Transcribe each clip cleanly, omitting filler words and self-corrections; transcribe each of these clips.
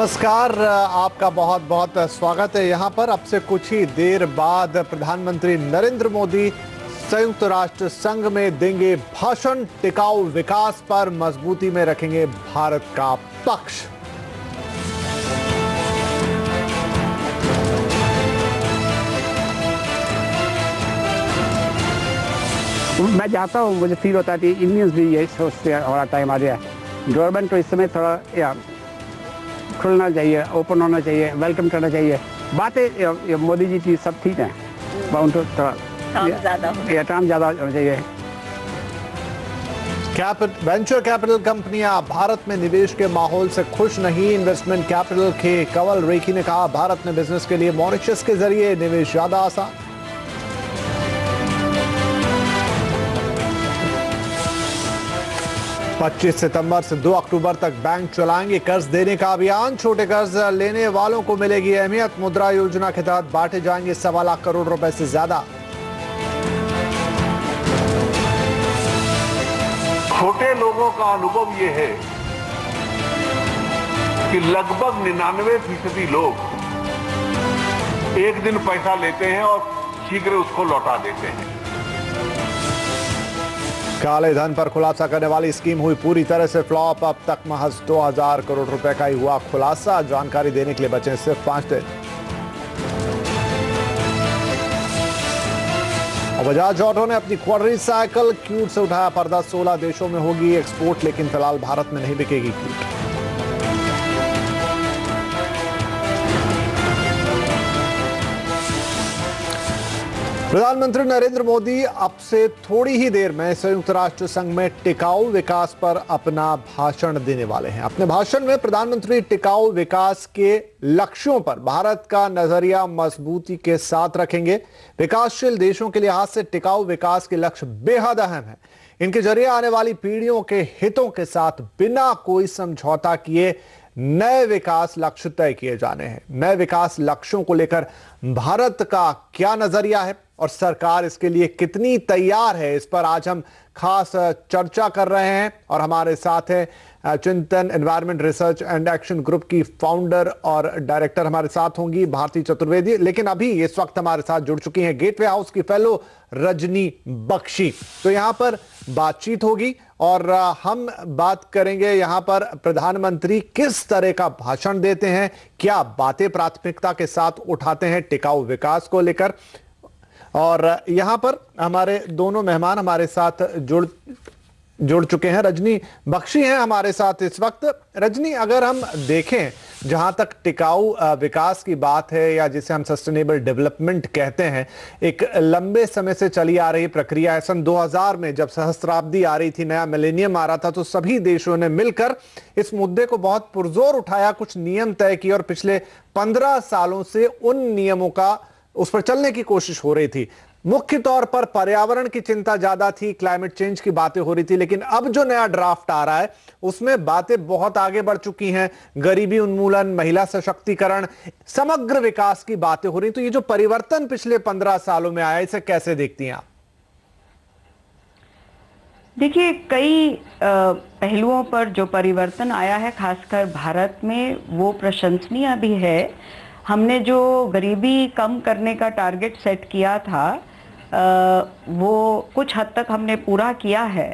नमस्कार, आपका बहुत बहुत स्वागत है यहाँ पर। अब से कुछ ही देर बाद प्रधानमंत्री नरेंद्र मोदी संयुक्त राष्ट्र संघ में देंगे भाषण। टिकाऊ विकास पर मजबूती में रखेंगे भारत का पक्ष। मैं चाहता हूँ, मुझे फील होता है कि इंडियंस भी यही सोचते हैं हमारा टाइम आ गया है। गवर्नमेंट को इस समय थोड़ा खुलना चाहिए, ओपन होना चाहिए, वेलकम करना चाहिए। बातें मोदी जी की सब ठीक है, उनको थोड़ा काम ज़्यादा होना चाहिए। वेंचर कैपिटल कंपनियां भारत में निवेश के माहौल से खुश नहीं। इन्वेस्टमेंट कैपिटल के कंवल रेखी ने कहा, भारत में बिजनेस के लिए मॉरिशस के जरिए निवेश ज्यादा आसान। 25 सितंबर से 2 अक्टूबर तक बैंक चलाएंगे कर्ज देने का अभियान। छोटे कर्ज लेने वालों को मिलेगी अहमियत। मुद्रा योजना के तहत बांटे जाएंगे 1.25 लाख करोड़ रुपए से ज्यादा। छोटे लोगों का अनुभव ये है कि लगभग 99% लोग एक दिन पैसा लेते हैं और शीघ्र उसको लौटा देते हैं। काले धन पर खुलासा करने वाली स्कीम हुई पूरी तरह से फ्लॉप। अब तक महज 2000 करोड़ रुपए का ही हुआ खुलासा। जानकारी देने के लिए बचे सिर्फ 5 दिन। बजाज ऑटो ने अपनी क्वाड्री साइकिल क्यूट से उठाया पर्दा। 16 देशों में होगी एक्सपोर्ट, लेकिन फिलहाल भारत में नहीं बिकेगी क्यूट। प्रधानमंत्री नरेंद्र मोदी अब से थोड़ी ही देर में संयुक्त राष्ट्र संघ में टिकाऊ विकास पर अपना भाषण देने वाले हैं। अपने भाषण में प्रधानमंत्री टिकाऊ विकास के लक्ष्यों पर भारत का नजरिया मजबूती के साथ रखेंगे। विकासशील देशों के लिहाज से टिकाऊ विकास के लक्ष्य बेहद अहम है। इनके जरिए आने वाली पीढ़ियों के हितों के साथ बिना कोई समझौता किए नए विकास लक्ष्य तय किए जाने हैं। नए विकास लक्ष्यों को लेकर भारत का क्या नजरिया है और सरकार इसके लिए कितनी तैयार है, इस पर आज हम खास चर्चा कर रहे हैं। और हमारे साथ हैं चिंतन environment research and action group की फाउंडर और डायरेक्टर हमारे साथ होंगी भारती चतुर्वेदी। लेकिन अभी इस वक्त हमारे साथ जुड़ चुकी हैं गेटवे हाउस की फेलो रजनी बख्शी। तो यहां पर बातचीत होगी और हम बात करेंगे यहां पर प्रधानमंत्री किस तरह का भाषण देते हैं, क्या बातें प्राथमिकता के साथ उठाते हैं टिकाऊ विकास को लेकर। और यहां पर हमारे दोनों मेहमान हमारे साथ जुड़ चुके हैं। रजनी बख्शी हैं हमारे साथ इस वक्त। रजनी, अगर हम देखें जहां तक टिकाऊ विकास की बात है या जिसे हम सस्टेनेबल डेवलपमेंट कहते हैं, एक लंबे समय से चली आ रही प्रक्रिया है। सन 2000 में जब सहस्त्राब्दी आ रही थी, नया मिलेनियम आ रहा था, तो सभी देशों ने मिलकर इस मुद्दे को बहुत पुरजोर उठाया, कुछ नियम तय किए और पिछले 15 सालों से उन नियमों का उस पर चलने की कोशिश हो रही थी। मुख्य तौर पर पर्यावरण की चिंता ज्यादा थी, क्लाइमेट चेंज की बातें हो रही थी। लेकिन अब जो नया ड्राफ्ट आ रहा है उसमें बातें बहुत आगे बढ़ चुकी हैं। गरीबी उन्मूलन, महिला सशक्तिकरण, समग्र विकास की बातें हो रही। तो ये जो परिवर्तन पिछले 15 सालों में आया, इसे कैसे देखती हैं आप? देखिए, कई पहलुओं पर जो परिवर्तन आया है खासकर भारत में, वो प्रशंसनीय भी है। हमने जो गरीबी कम करने का टारगेट सेट किया था वो कुछ हद तक हमने पूरा किया है।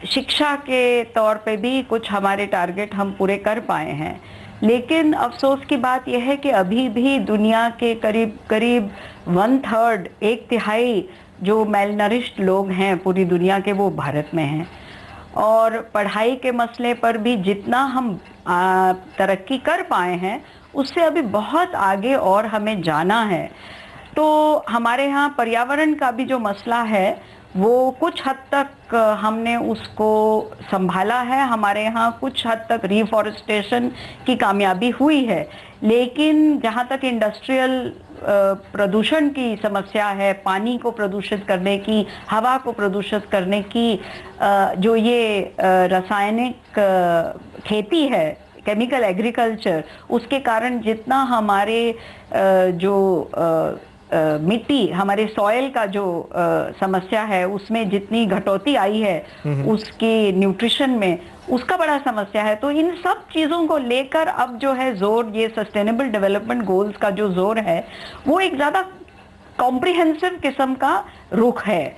शिक्षा के तौर पे भी कुछ हमारे टारगेट हम पूरे कर पाए हैं। लेकिन अफसोस की बात यह है कि अभी भी दुनिया के करीब करीब 1/3, 1/3 जो मेलनरिश्ड लोग हैं पूरी दुनिया के, वो भारत में हैं। और पढ़ाई के मसले पर भी जितना हम तरक्की कर पाए हैं उससे अभी बहुत आगे और हमें जाना है। तो हमारे यहाँ पर्यावरण का भी जो मसला है वो कुछ हद तक हमने उसको संभाला है। हमारे यहाँ कुछ हद तक रिफॉरेस्टेशन की कामयाबी हुई है। लेकिन जहाँ तक इंडस्ट्रियल प्रदूषण की समस्या है, पानी को प्रदूषित करने की, हवा को प्रदूषित करने की, जो ये रासायनिक खेती है, केमिकल एग्रीकल्चर, उसके कारण जितना हमारे जो मिट्टी, हमारे सॉइल का जो समस्या है, उसमें जितनी घटौती आई है उसकी न्यूट्रिशन में, उसका बड़ा समस्या है। तो इन सब चीजों को लेकर अब जो है जोर, ये सस्टेनेबल डेवलपमेंट गोल्स का जो जोर है वो एक ज्यादा कॉम्प्रिहेंसिव किस्म का रुख है।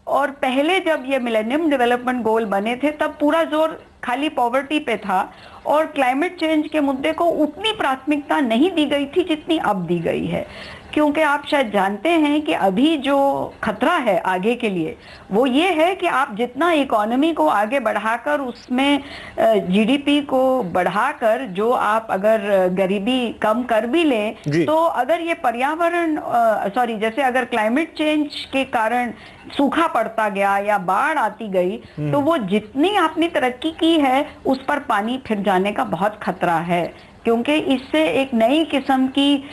और पहले जब ये मिलेनियम डेवलपमेंट गोल बने थे तब पूरा जोर खाली पॉवर्टी पे था और क्लाइमेट चेंज के मुद्दे को उतनी प्राथमिकता नहीं दी गई थी जितनी अब दी गई है। क्योंकि आप शायद जानते हैं कि अभी जो खतरा है आगे के लिए वो ये है कि आप जितना इकोनॉमी को आगे बढ़ाकर उसमें जीडीपी को बढ़ाकर जो आप अगर गरीबी कम कर भी लें, तो अगर ये पर्यावरण जैसे अगर क्लाइमेट चेंज के कारण सूखा पड़ता गया या बाढ़ आती गई तो वो जितनी आपने तरक्की की है उस पर पानी फिर जाने का बहुत खतरा है, क्योंकि इससे एक नई किस्म की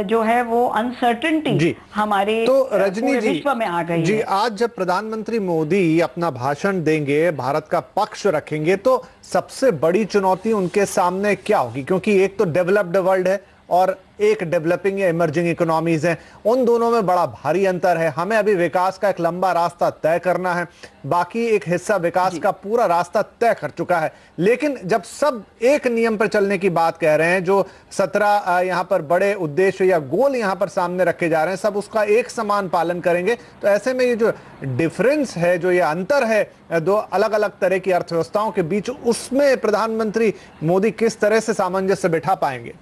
जो है वो अनसर्टेनिटी हमारे रजनी जी विश्व में आ गई जी है। आज जब प्रधानमंत्री मोदी अपना भाषण देंगे, भारत का पक्ष रखेंगे, तो सबसे बड़ी चुनौती उनके सामने क्या होगी? क्योंकि एक तो डेवलप्ड वर्ल्ड है और एक डेवलपिंग या इमर्जिंग इकोनॉमीज हैं, उन दोनों में बड़ा भारी अंतर है। हमें अभी विकास का एक लंबा रास्ता तय करना है, बाकी एक हिस्सा विकास का पूरा रास्ता तय कर चुका है। लेकिन जब सब एक नियम पर चलने की बात कह रहे हैं, जो 17 यहां पर बड़े उद्देश्य या गोल यहां पर सामने रखे जा रहे हैं, सब उसका एक समान पालन करेंगे, तो ऐसे में ये जो डिफरेंस है, जो ये अंतर है दो अलग अलग तरह की अर्थव्यवस्थाओं के बीच, उसमें प्रधानमंत्री मोदी किस तरह से सामंजस्य बिठा पाएंगे?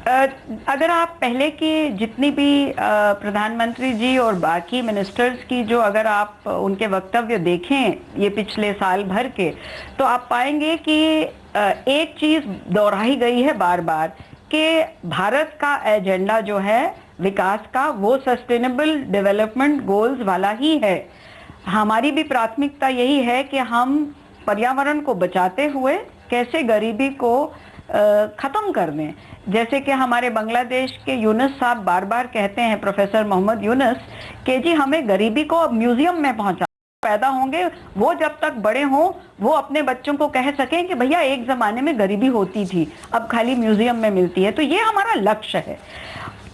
अगर आप पहले की जितनी भी प्रधानमंत्री जी और बाकी मिनिस्टर्स की जो अगर आप उनके वक्तव्य देखें ये पिछले साल भर के, तो आप पाएंगे कि एक चीज दोहराई गई है बार बार कि भारत का एजेंडा जो है विकास का वो सस्टेनेबल डेवलपमेंट गोल्स वाला ही है। हमारी भी प्राथमिकता यही है कि हम पर्यावरण को बचाते हुए कैसे गरीबी को खत्म कर दें। जैसे कि हमारे बांग्लादेश के यूनुस साहब बार बार कहते हैं, प्रोफेसर मोहम्मद यूनुस, कि जी हमें गरीबी को अब म्यूजियम में पहुंचा, पैदा होंगे वो जब तक बड़े हों वो अपने बच्चों को कह सकें कि भैया एक जमाने में गरीबी होती थी, अब खाली म्यूजियम में मिलती है। तो ये हमारा लक्ष्य है।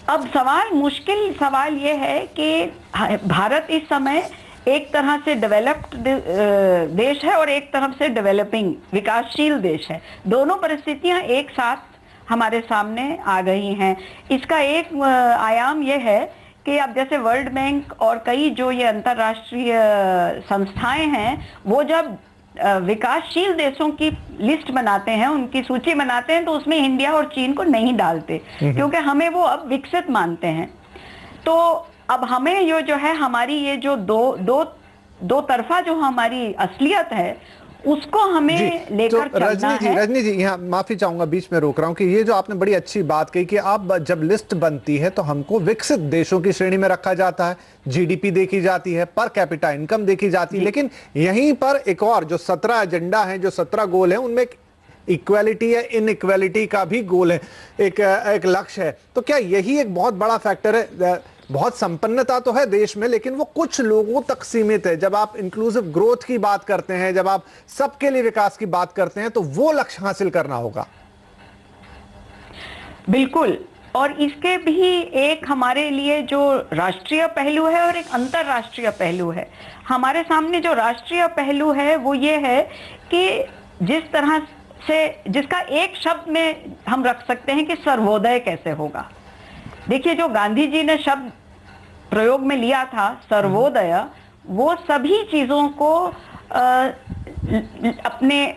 अब मुश्किल सवाल ये है कि भारत इस समय एक तरह से डेवलप्ड देश है और एक तरफ से डेवलपिंग विकासशील देश है। दोनों परिस्थितियां एक साथ हमारे सामने आ गई हैं। इसका एक आयाम यह है कि अब जैसे वर्ल्ड बैंक और कई जो ये अंतर्राष्ट्रीय संस्थाएं हैं, वो जब विकासशील देशों की लिस्ट बनाते हैं, उनकी सूची बनाते हैं, तो उसमें इंडिया और चीन को नहीं डालते, क्योंकि हमें वो अब विकसित मानते हैं। तो अब हमें ये जो है हमारी ये जो दो तरफा जो हमारी असलियत है उसको हमें लेकर चलना है। रजनी जी यहाँ माफी चाहूंगा, बीच में रोक रहा हूँ कि ये जो आपने बड़ी अच्छी बात कही कि अब जब लिस्ट बनती है तो हमको विकसित देशों की श्रेणी में रखा जाता है, जीडीपी देखी जाती है, पर कैपिटा इनकम देखी जाती है, लेकिन यहीं पर एक और जो 17 एजेंडा है, जो 17 गोल है, उनमें इक्वालिटी है, इनइक्वालिटी का भी गोल है, एक लक्ष्य है। तो क्या यही एक बहुत बड़ा फैक्टर है? बहुत संपन्नता तो है देश में, लेकिन वो कुछ लोगों तक सीमित है। जब आप इंक्लूसिव ग्रोथ की बात करते हैं, जब आप सबके लिए विकास की बात करते हैं, तो वो लक्ष्य हासिल करना होगा। बिल्कुल, और इसके भी एक हमारे लिए जो राष्ट्रीय पहलू है और एक अंतर्राष्ट्रीय पहलू है। हमारे सामने जो राष्ट्रीय पहलू है वो ये है कि जिस तरह से, जिसका एक शब्द में हम रख सकते हैं कि सर्वोदय कैसे होगा। देखिए, जो गांधी जी ने शब्द प्रयोग में लिया था सर्वोदय, वो सभी चीजों को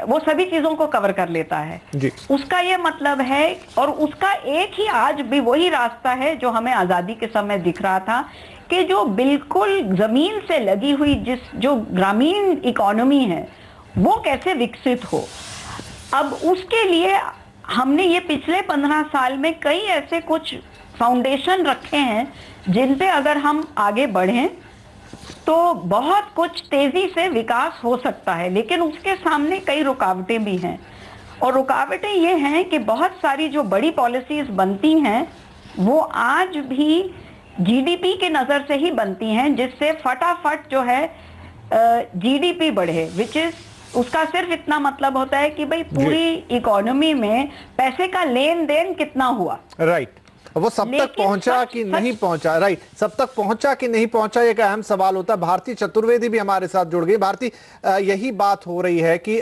वो सभी चीजों को कवर कर लेता है जी। उसका ये मतलब है, और उसका एक ही आज भी वही रास्ता है जो हमें आजादी के समय दिख रहा था, कि जो बिल्कुल जमीन से लगी हुई जो ग्रामीण इकोनॉमी है वो कैसे विकसित हो। अब उसके लिए हमने ये पिछले 15 साल में कई ऐसे कुछ फाउंडेशन रखे हैं जिन पे अगर हम आगे बढ़ें तो बहुत कुछ तेजी से विकास हो सकता है। लेकिन उसके सामने कई रुकावटें भी हैं, और रुकावटें ये हैं कि बहुत सारी जो बड़ी पॉलिसीज बनती हैं वो आज भी जीडीपी की नजर से ही बनती हैं, जिससे फटाफट जो है जीडीपी बढ़े, विच इज उसका सिर्फ इतना मतलब होता है कि भाई पूरी इकोनॉमी में पैसे का लेन देन कितना हुआ। राइट। वो सब तक पहुंचा कि नहीं पहुंचा, राइट, सब तक पहुंचा कि नहीं पहुंचा, एक अहम सवाल होता है। भारती चतुर्वेदी भी हमारे साथ जुड़ गई। भारती, यही बात हो रही है कि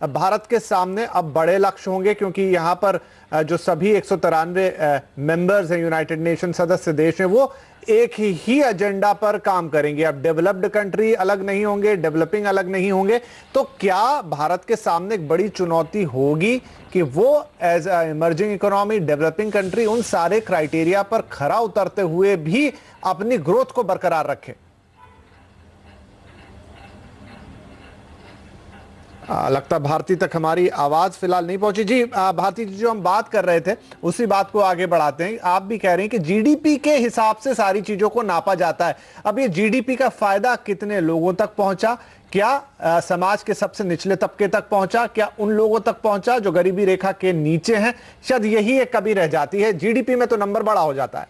भारत के सामने अब बड़े लक्ष्य होंगे, क्योंकि यहाँ पर जो सभी 193 मेंबर्स हैं, यूनाइटेड नेशन सदस्य देश हैं, वो एक ही एजेंडा पर काम करेंगे। अब डेवलप्ड कंट्री अलग नहीं होंगे, डेवलपिंग अलग नहीं होंगे। तो क्या भारत के सामने एक बड़ी चुनौती होगी कि वो as emerging economy, developing country, उन सारे क्राइटेरिया पर खरा उतरते हुए भी अपनी ग्रोथ को बरकरार रखे? लगता भारती तक हमारी आवाज फिलहाल नहीं पहुंची। जी भारती जी, जो हम बात कर रहे थे उसी बात को आगे बढ़ाते हैं। आप भी कह रहे हैं कि जीडीपी के हिसाब से सारी चीजों को नापा जाता है। अब ये जीडीपी का फायदा कितने लोगों तक पहुंचा? क्या समाज के सबसे निचले तबके तक पहुंचा? क्या उन लोगों तक पहुंचा जो गरीबी रेखा के नीचे हैं? शायद यही एक कमी रह जाती है। जीडीपी में तो नंबर बड़ा हो जाता है।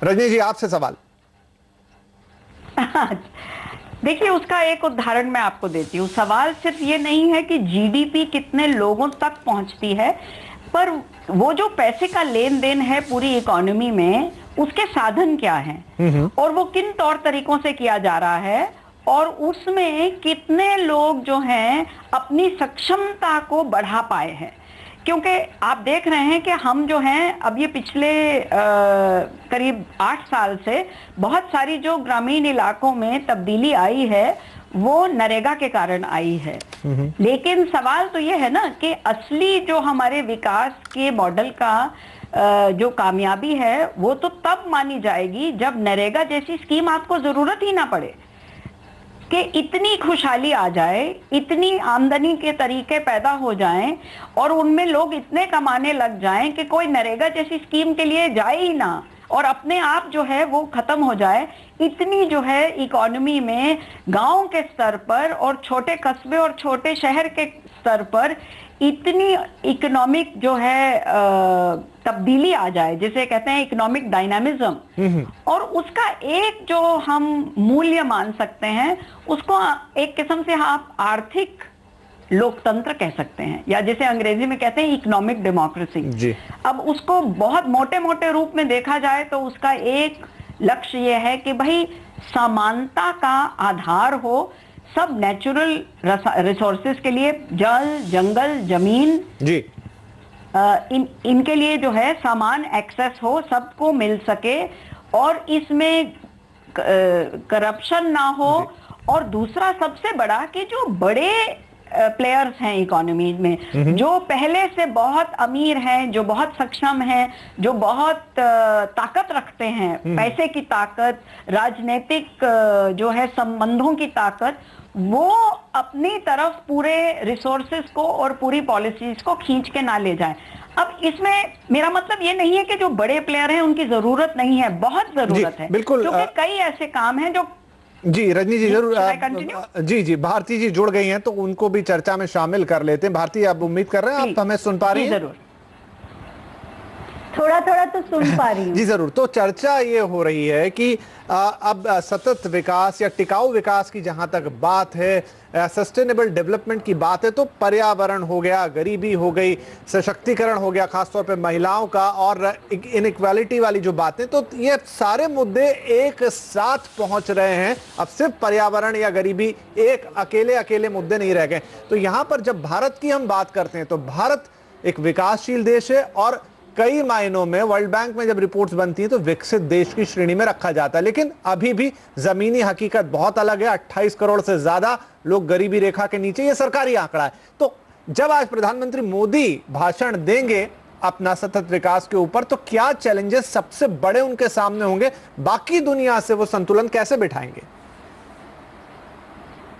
रजनी जी, आपसे सवाल। देखिए, उसका एक उदाहरण मैं आपको देती हूँ। सवाल सिर्फ ये नहीं है कि जीडीपी कितने लोगों तक पहुंचती है, पर वो जो पैसे का लेन देन है पूरी इकोनॉमी में, उसके साधन क्या हैं और वो किन तौर तरीकों से किया जा रहा है, और उसमें कितने लोग जो हैं अपनी सक्षमता को बढ़ा पाए हैं। क्योंकि आप देख रहे हैं कि हम जो हैं अब ये पिछले करीब 8 साल से बहुत सारी जो ग्रामीण इलाकों में तब्दीली आई है वो नरेगा के कारण आई है। लेकिन सवाल तो ये है ना कि असली जो हमारे विकास के मॉडल का जो कामयाबी है वो तो तब मानी जाएगी जब नरेगा जैसी स्कीम आपको जरूरत ही ना पड़े, कि इतनी खुशहाली आ जाए, इतनी आमदनी के तरीके पैदा हो जाएं और उनमें लोग इतने कमाने लग जाएं कि कोई नरेगा जैसी स्कीम के लिए जाए ही ना और अपने आप जो है वो खत्म हो जाए। इतनी जो है इकोनॉमी में गांव के स्तर पर और छोटे कस्बे और छोटे शहर के स्तर पर इतनी इकोनॉमिक जो है तब्दीली आ जाए, जिसे कहते हैं इकोनॉमिक डायनामिज्म, और उसका एक जो हम मूल्य मान सकते हैं उसको एक किस्म से आप आर्थिक लोकतंत्र कह सकते हैं, या जिसे अंग्रेजी में कहते हैं इकोनॉमिक डेमोक्रेसी। अब उसको बहुत मोटे मोटे रूप में देखा जाए तो उसका एक लक्ष्य यह है कि भाई समानता का आधार हो सब नेचुरल रिसोर्सेज के लिए, जल, जंगल, जमीन जी, इनके लिए जो है समान एक्सेस हो, सबको मिल सके और इसमें करप्शन ना हो। और दूसरा सबसे बड़ा कि जो बड़े प्लेयर्स हैं इकोनॉमी में, जो पहले से बहुत अमीर हैं, जो बहुत सक्षम हैं, जो बहुत ताकत रखते हैं, पैसे की ताकत, राजनीतिक जो है संबंधों की ताकत, वो अपनी तरफ पूरे रिसोर्सेज को और पूरी पॉलिसीज को खींच के ना ले जाएं। अब इसमें मेरा मतलब ये नहीं है कि जो बड़े प्लेयर हैं उनकी जरूरत नहीं है, बहुत जरूरत है, बिल्कुल, क्योंकि कई ऐसे काम हैं जो जी रजनी जी जरूर जी भारती जी जुड़ गई हैं तो उनको भी चर्चा में शामिल कर लेते हैं। भारती, आप उम्मीद कर रहे हैं आप हमें सुन पा रही हैं? जरूर, थोड़ा थोड़ा तो सुन पा रही हूं। जी जरूर। तो चर्चा ये हो रही है कि अब सतत विकास या टिकाऊ विकास की जहां तक बात है, सस्टेनेबल डेवलपमेंट की बात है, तो पर्यावरण हो गया, गरीबी हो गई, सशक्तिकरण हो गया खासतौर पे महिलाओं का, और इनइक्वालिटी वाली जो बातें, तो ये सारे मुद्दे एक साथ पहुंच रहे हैं। अब सिर्फ पर्यावरण या गरीबी एक अकेले मुद्दे नहीं रह गए। तो यहां पर जब भारत की हम बात करते हैं तो भारत एक विकासशील देश है और कई मायनों में वर्ल्ड बैंक में जब रिपोर्ट्स बनती हैं तो विकसित देश की श्रेणी में रखा जाता है। लेकिन अभी भी जमीनी हकीकत बहुत अलग है। 28 करोड़ से ज्यादा लोग गरीबी रेखा के नीचे, ये सरकारी आंकड़ा है। तो जब आज प्रधानमंत्री मोदी भाषण देंगे अपना सतत विकास के ऊपर, तो क्या चैलेंजेस सबसे बड़े उनके सामने होंगे? बाकी दुनिया से वो संतुलन कैसे बिठाएंगे?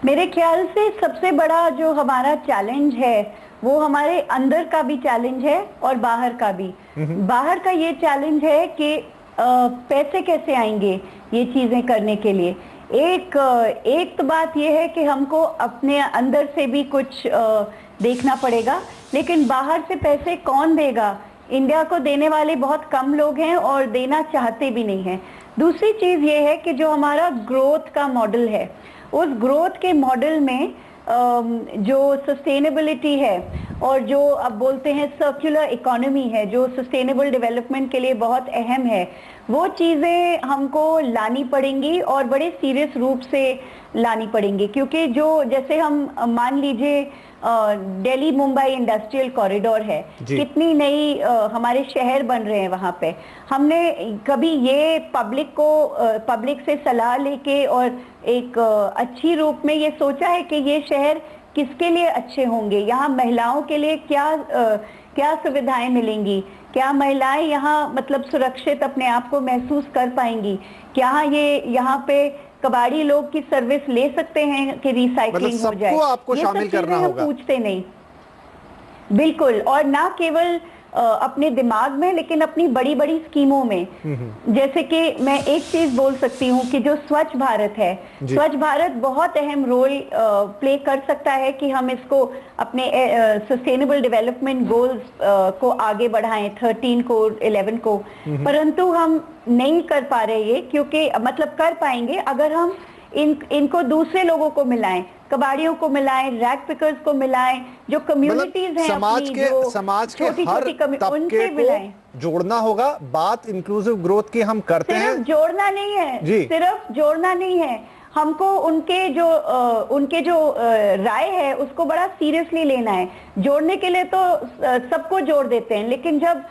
मेरे ख्याल से सबसे बड़ा जो हमारा चैलेंज है वो हमारे अंदर का भी चैलेंज है और बाहर का भी। बाहर का ये चैलेंज है कि पैसे कैसे आएंगे ये चीजें करने के लिए। एक तो बात ये है कि हमको अपने अंदर से भी कुछ देखना पड़ेगा, लेकिन बाहर से पैसे कौन देगा? इंडिया को देने वाले बहुत कम लोग हैं और देना चाहते भी नहीं हैं। दूसरी चीज ये है कि जो हमारा ग्रोथ का मॉडल है, उस ग्रोथ के मॉडल में जो सस्टेनेबिलिटी है और जो अब बोलते हैं सर्कुलर इकोनॉमी है, जो सस्टेनेबल डेवलपमेंट के लिए बहुत अहम है, वो चीज़ें हमको लानी पड़ेंगी और बड़े सीरियस रूप से लानी पड़ेंगी। क्योंकि जो जैसे हम मान लीजिए दिल्ली मुंबई इंडस्ट्रियल कॉरिडोर है, कितनी नई हमारे शहर बन रहे हैं वहाँ पे। हमने कभी ये पब्लिक से सलाह लेके और एक अच्छी रूप में ये सोचा है कि ये शहर किसके लिए अच्छे होंगे, यहाँ महिलाओं के लिए क्या सुविधाएं मिलेंगी, क्या महिलाएं यहाँ मतलब सुरक्षित अपने आप को महसूस कर पाएंगी, क्या यहाँ पे कबाड़ी लोग की सर्विस ले सकते हैं कि रिसाइकलिंग हो जाए। आपको शामिल करना होगा। पूछते नहीं, बिल्कुल, और ना केवल अपने दिमाग में लेकिन अपनी बड़ी बड़ी स्कीमों में। जैसे कि मैं एक चीज बोल सकती हूँ कि जो स्वच्छ भारत है, स्वच्छ भारत बहुत अहम रोल प्ले कर सकता है कि हम इसको अपने सस्टेनेबल डेवलपमेंट गोल्स को आगे बढ़ाएं, 13 को 11 को, परंतु हम नहीं कर पा रहे ये, क्योंकि मतलब कर पाएंगे अगर हम इनको दूसरे लोगों को मिलाएं, कबाड़ियों को मिलाएं, रैग पिकर्स को मिलाएं, जो कम्युनिटीज हैं समाज के हर तबके को जोड़ना होगा। बात इंक्लूसिव ग्रोथ की हम करते हैं, सिर्फ जोड़ना नहीं है, सिर्फ जोड़ना नहीं है, हमको उनके जो राय है उसको बड़ा सीरियसली लेना है। जोड़ने के लिए तो सबको जोड़ देते हैं, लेकिन जब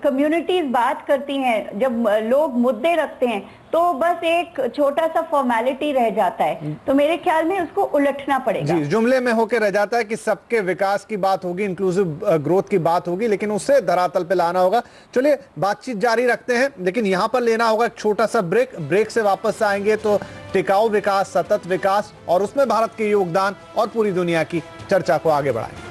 कम्युनिटीज बात करती हैं, जब लोग मुद्दे रखते हैं, तो बस एक छोटा सा फॉर्मेलिटी रह जाता है। तो मेरे ख्याल में उसको उलटना पड़ेगा। जी, जुमले में होकर रह जाता है कि सबके विकास की बात होगी, इंक्लूसिव ग्रोथ की बात होगी, लेकिन उसे धरातल पे लाना होगा। चलिए बातचीत जारी रखते हैं, लेकिन यहाँ पर लेना होगा एक छोटा सा ब्रेक से वापस आएंगे तो टिकाऊ विकास, सतत विकास और उसमें भारत के योगदान और पूरी दुनिया की चर्चा को आगे बढ़ाएंगे।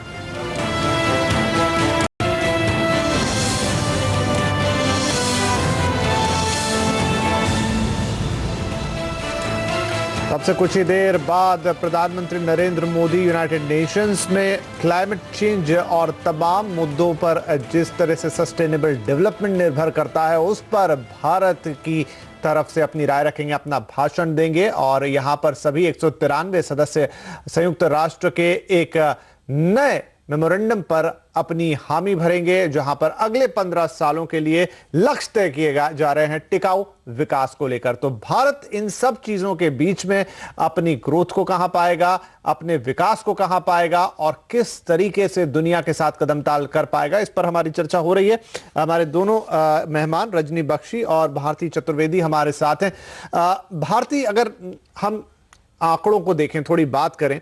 अब से कुछ ही देर बाद प्रधानमंत्री नरेंद्र मोदी यूनाइटेड नेशंस में क्लाइमेट चेंज और तमाम मुद्दों पर जिस तरह से सस्टेनेबल डेवलपमेंट निर्भर करता है उस पर भारत की तरफ से अपनी राय रखेंगे, अपना भाषण देंगे। और यहां पर सभी 193 सदस्य संयुक्त राष्ट्र के एक नए मेमोरेंडम पर अपनी हामी भरेंगे, जहां पर अगले 15 सालों के लिए लक्ष्य तय किए जा रहे हैं टिकाऊ विकास को लेकर। तो भारत इन सब चीजों के बीच में अपनी ग्रोथ को कहां पाएगा, अपने विकास को कहां पाएगा और किस तरीके से दुनिया के साथ कदम ताल कर पाएगा, इस पर हमारी चर्चा हो रही है। हमारे दोनों मेहमान रजनी बख्शी और भारती चतुर्वेदी हमारे साथ हैं। भारती, अगर हम आंकड़ों को देखें, थोड़ी बात करें,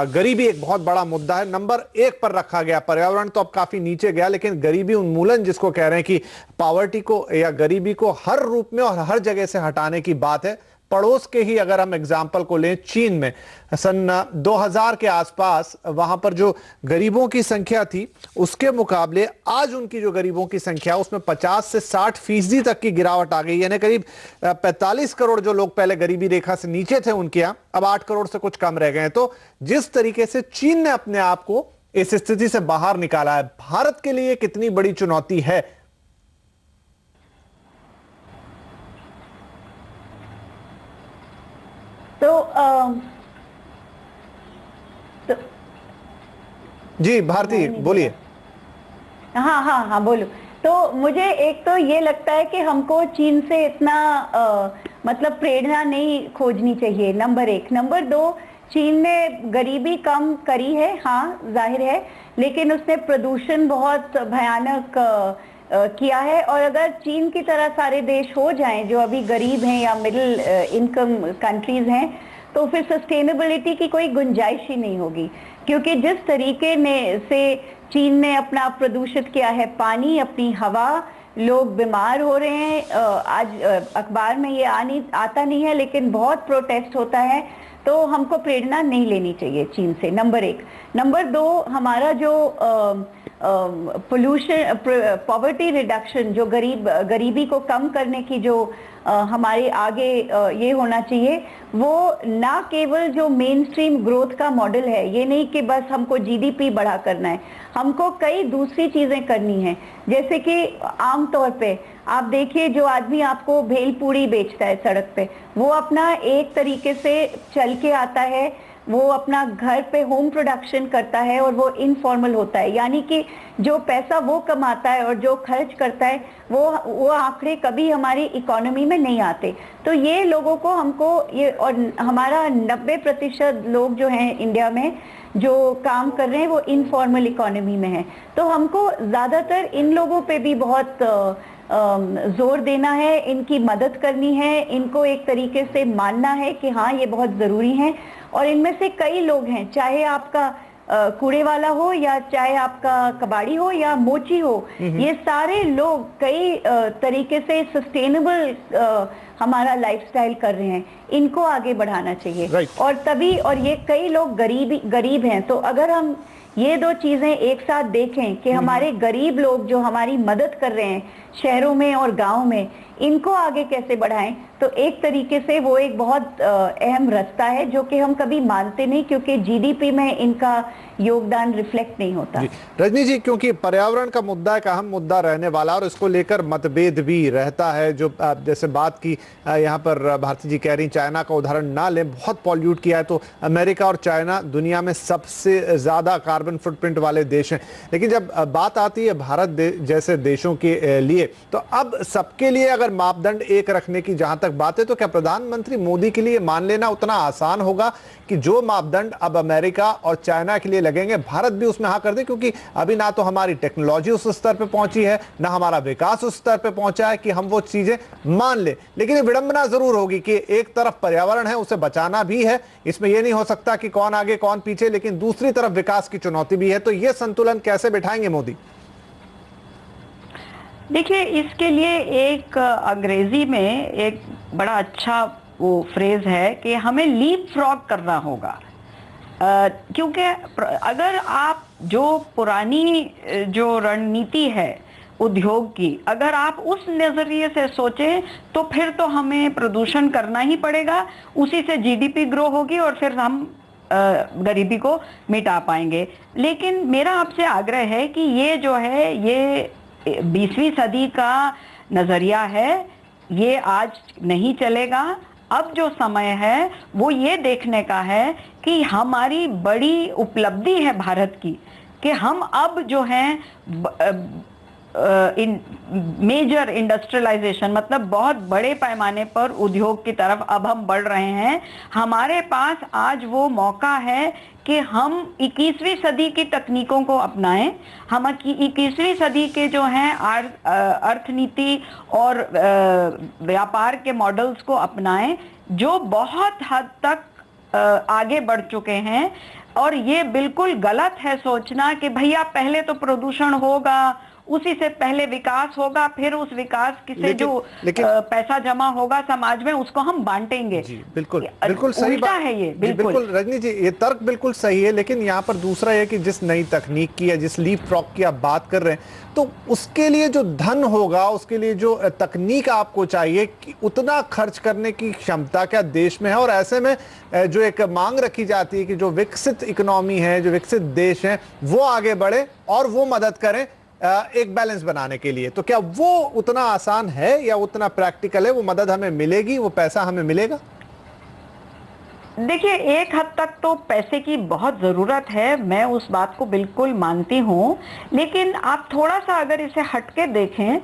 गरीबी एक बहुत बड़ा मुद्दा है, नंबर 1 पर रखा गया। पर्यावरण तो अब काफी नीचे गया, लेकिन गरीबी उन्मूलन जिसको कह रहे हैं कि पॉवर्टी को या गरीबी को हर रूप में और हर जगह से हटाने की बात है। पड़ोस के ही अगर हम एग्जाम्पल को लें, चीन में सन 2000 के आसपास वहां पर जो गरीबों की संख्या थी उसके मुकाबले आज उनकी जो गरीबों की संख्या उसमें 50 से 60% तक की गिरावट आ गई। यानी करीब 45 करोड़ जो लोग पहले गरीबी रेखा से नीचे थे उनके यहां अब 8 करोड़ से कुछ कम रह गए हैं। तो जिस तरीके से चीन ने अपने आप को इस स्थिति से बाहर निकाला है, भारत के लिए कितनी बड़ी चुनौती है? तो जी भारती बोलिए। हाँ बोलो। तो मुझे एक तो ये लगता है कि हमको चीन से इतना मतलब प्रेरणा नहीं खोजनी चाहिए, नंबर 1। नंबर 2, चीन ने गरीबी कम करी है, हाँ जाहिर है, लेकिन उसने प्रदूषण बहुत भयानक किया है। और अगर चीन की तरह सारे देश हो जाएं जो अभी गरीब हैं या मिडिल इनकम कंट्रीज हैं, तो फिर सस्टेनेबिलिटी की कोई गुंजाइश ही नहीं होगी। क्योंकि जिस तरीके से चीन ने अपना प्रदूषित किया है पानी, अपनी हवा, लोग बीमार हो रहे हैं। आज अखबार में ये आता नहीं है, लेकिन बहुत प्रोटेस्ट होता है। तो हमको प्रेरणा नहीं लेनी चाहिए चीन से, नंबर 1। नंबर 2, हमारा जो पोल्यूशन, पॉवर्टी रिडक्शन, जो गरीबी को कम करने की जो हमारे आगे ये होना चाहिए, वो ना केवल जो मेन स्ट्रीम ग्रोथ का मॉडल है, ये नहीं कि बस हमको जीडीपी बढ़ा करना है, हमको कई दूसरी चीजें करनी है। जैसे कि आमतौर पे आप देखिए, जो आदमी आपको भेल पूड़ी बेचता है सड़क पे, वो अपना एक तरीके से चल के आता है, वो अपना घर पे होम प्रोडक्शन करता है और वो इनफॉर्मल होता है, यानी कि जो पैसा वो कमाता है और जो खर्च करता है वो आंकड़े कभी हमारी इकोनॉमी में नहीं आते। तो ये लोगों को हमको ये, और हमारा 90% लोग जो हैं इंडिया में जो काम कर रहे हैं वो इनफॉर्मल इकोनॉमी में है। तो हमको ज़्यादातर इन लोगों पे भी बहुत जोर देना है, इनकी मदद करनी है, इनको एक तरीके से मानना है कि हाँ ये बहुत ज़रूरी है। और इनमें से कई लोग हैं, चाहे आपका कूड़े वाला हो या चाहे आपका कबाड़ी हो या मोची हो, ये सारे लोग कई तरीके से सस्टेनेबल हमारा लाइफस्टाइल कर रहे हैं, इनको आगे बढ़ाना चाहिए। और तभी, और ये कई लोग गरीब हैं, तो अगर हम ये दो चीजें एक साथ देखें कि हमारे गरीब लोग जो हमारी मदद कर रहे हैं शहरों में और गांव में, इनको आगे कैसे बढ़ाएं, तो एक तरीके से वो एक बहुत अहम रास्ता है जो कि हम कभी मानते नहीं, क्योंकि जीडीपी में इनका योगदान रिफ्लेक्ट नहीं होता। रजनी जी, क्योंकि पर्यावरण का मुद्दा एक अहम मुद्दा रहने वाला और इसको लेकर मतभेद भी रहता है, जो जैसे बात की यहाँ पर भारती जी कह रही, चाइना का उदाहरण ना लें, बहुत पॉल्यूट किया है, तो अमेरिका और चाइना दुनिया में सबसे ज्यादा कार्बन फुटप्रिंट वाले देश हैं। लेकिन जब बात आती है भारत जैसे देशों के लिए, तो अब सबके लिए अगर मापदंड एक रखने की जहां तक बात है, तो क्या प्रधानमंत्री मोदी के लिए मान लेना उतना आसान होगा कि जो मापदंड अब अमेरिका और चाइना के लिए लगेंगे, भारत भी उसमें हाँ कर दे? क्योंकि अभी ना तो हमारी टेक्नोलॉजी उस स्तर पे पहुंची है, ना हमारा विकास उस स्तर पे पहुंचा है कि हम वो चीजें मान ले। लेकिन ये विडंबना जरूर होगी कि एक तरफ पर्यावरण है, उसे बचाना भी है, इसमें यह नहीं हो सकता कि कौन आगे कौन पीछे, लेकिन दूसरी तरफ विकास की चुनौती भी है। तो यह संतुलन कैसे बिठाएंगे मोदी? देखिए, इसके लिए एक अंग्रेजी में एक बड़ा अच्छा वो फ्रेज है कि हमें लीप फ्रॉग करना होगा, क्योंकि अगर आप जो पुरानी जो रणनीति है उद्योग की, अगर आप उस नजरिए से सोचें तो फिर तो हमें प्रदूषण करना ही पड़ेगा, उसी से जीडीपी ग्रो होगी और फिर हम गरीबी को मिटा पाएंगे। लेकिन मेरा आपसे आग्रह है कि ये जो है, ये 20वीं सदी का नजरिया है, ये आज नहीं चलेगा। अब जो समय है वो ये देखने का है कि हमारी बड़ी उपलब्धि है भारत की कि हम अब जो है मेजर इंडस्ट्रियलाइजेशन, मतलब बहुत बड़े पैमाने पर उद्योग की तरफ अब हम बढ़ रहे हैं। हमारे पास आज वो मौका है कि हम 21वीं सदी की तकनीकों को अपनाएं, हम 21वीं सदी के जो हैं अर्थनीति और व्यापार के मॉडल्स को अपनाएं जो बहुत हद तक आगे बढ़ चुके हैं। और ये बिल्कुल गलत है सोचना कि भैया पहले तो प्रदूषण होगा, उसी से पहले विकास होगा, फिर उस विकास से जो पैसा जमा होगा समाज में उसको हम बांटेंगे। जी बिल्कुल बिल्कुल सही बात है ये, बिल्कुल रजनी जी, ये तर्क बिल्कुल सही है। लेकिन यहाँ पर दूसरा है कि जिस नई तकनीक की या जिस लीप फ्रॉग की आप बात कर रहे हैं, तो उसके लिए जो धन होगा, उसके लिए जो तकनीक आपको चाहिए, कि उतना खर्च करने की क्षमता क्या देश में है? और ऐसे में जो एक मांग रखी जाती है कि जो विकसित इकोनॉमी है, जो विकसित देश है, वो आगे बढ़े और वो मदद करें एक बैलेंस बनाने के लिए, तो क्या वो उतना आसान है या उतना प्रैक्टिकल है? वो मदद हमें मिलेगी, वो पैसा हमें मिलेगा? देखिए, एक हद तक तो पैसे की बहुत जरूरत है, मैं उस बात को बिल्कुल मानती हूं। लेकिन आप थोड़ा सा अगर इसे हटके देखें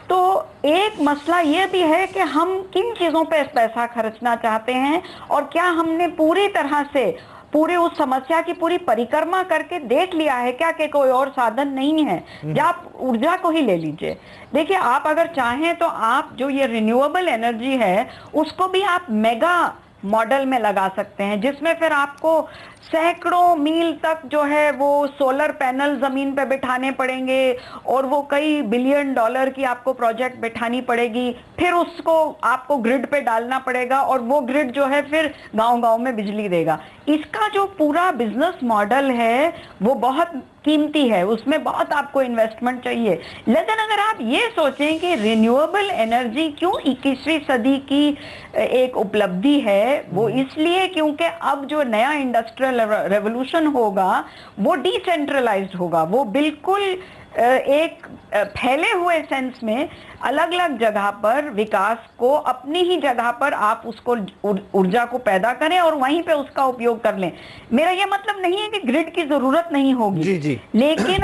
तो एक मसला यह भी है कि हम किन चीजों पे पैसा खर्चना चाहते हैं और क्या हमने पूरी तरह से पूरे उस समस्या की पूरी परिक्रमा करके देख लिया है क्या कि कोई और साधन नहीं है। या आप ऊर्जा को ही ले लीजिए, देखिए आप अगर चाहें तो आप जो ये रिन्यूएबल एनर्जी है उसको भी आप मेगा मॉडल में लगा सकते हैं, जिसमें फिर आपको सैकड़ों मील तक जो है वो सोलर पैनल जमीन पे बिठाने पड़ेंगे और वो कई बिलियन डॉलर की आपको प्रोजेक्ट बिठानी पड़ेगी, फिर उसको आपको ग्रिड पे डालना पड़ेगा और वो ग्रिड जो है फिर गांव-गांव में बिजली देगा। इसका जो पूरा बिजनेस मॉडल है वो बहुत कीमती है, उसमें बहुत आपको इन्वेस्टमेंट चाहिए। लेकिन अगर आप ये सोचें कि रिन्यूएबल एनर्जी क्यों 21वीं सदी की एक उपलब्धि है, वो इसलिए क्योंकि अब जो नया इंडस्ट्रियल रेवोल्यूशन होगा वो डिसेंट्रलाइज्ड होगा, वो बिल्कुल एक फैले हुए सेंस में अलग अलग जगह पर विकास को अपनी ही जगह पर आप उसको ऊर्जा को पैदा करें और वहीं पे उसका उपयोग कर लें। मेरा ये मतलब नहीं है कि ग्रिड की जरूरत नहीं होगी, जी जी। लेकिन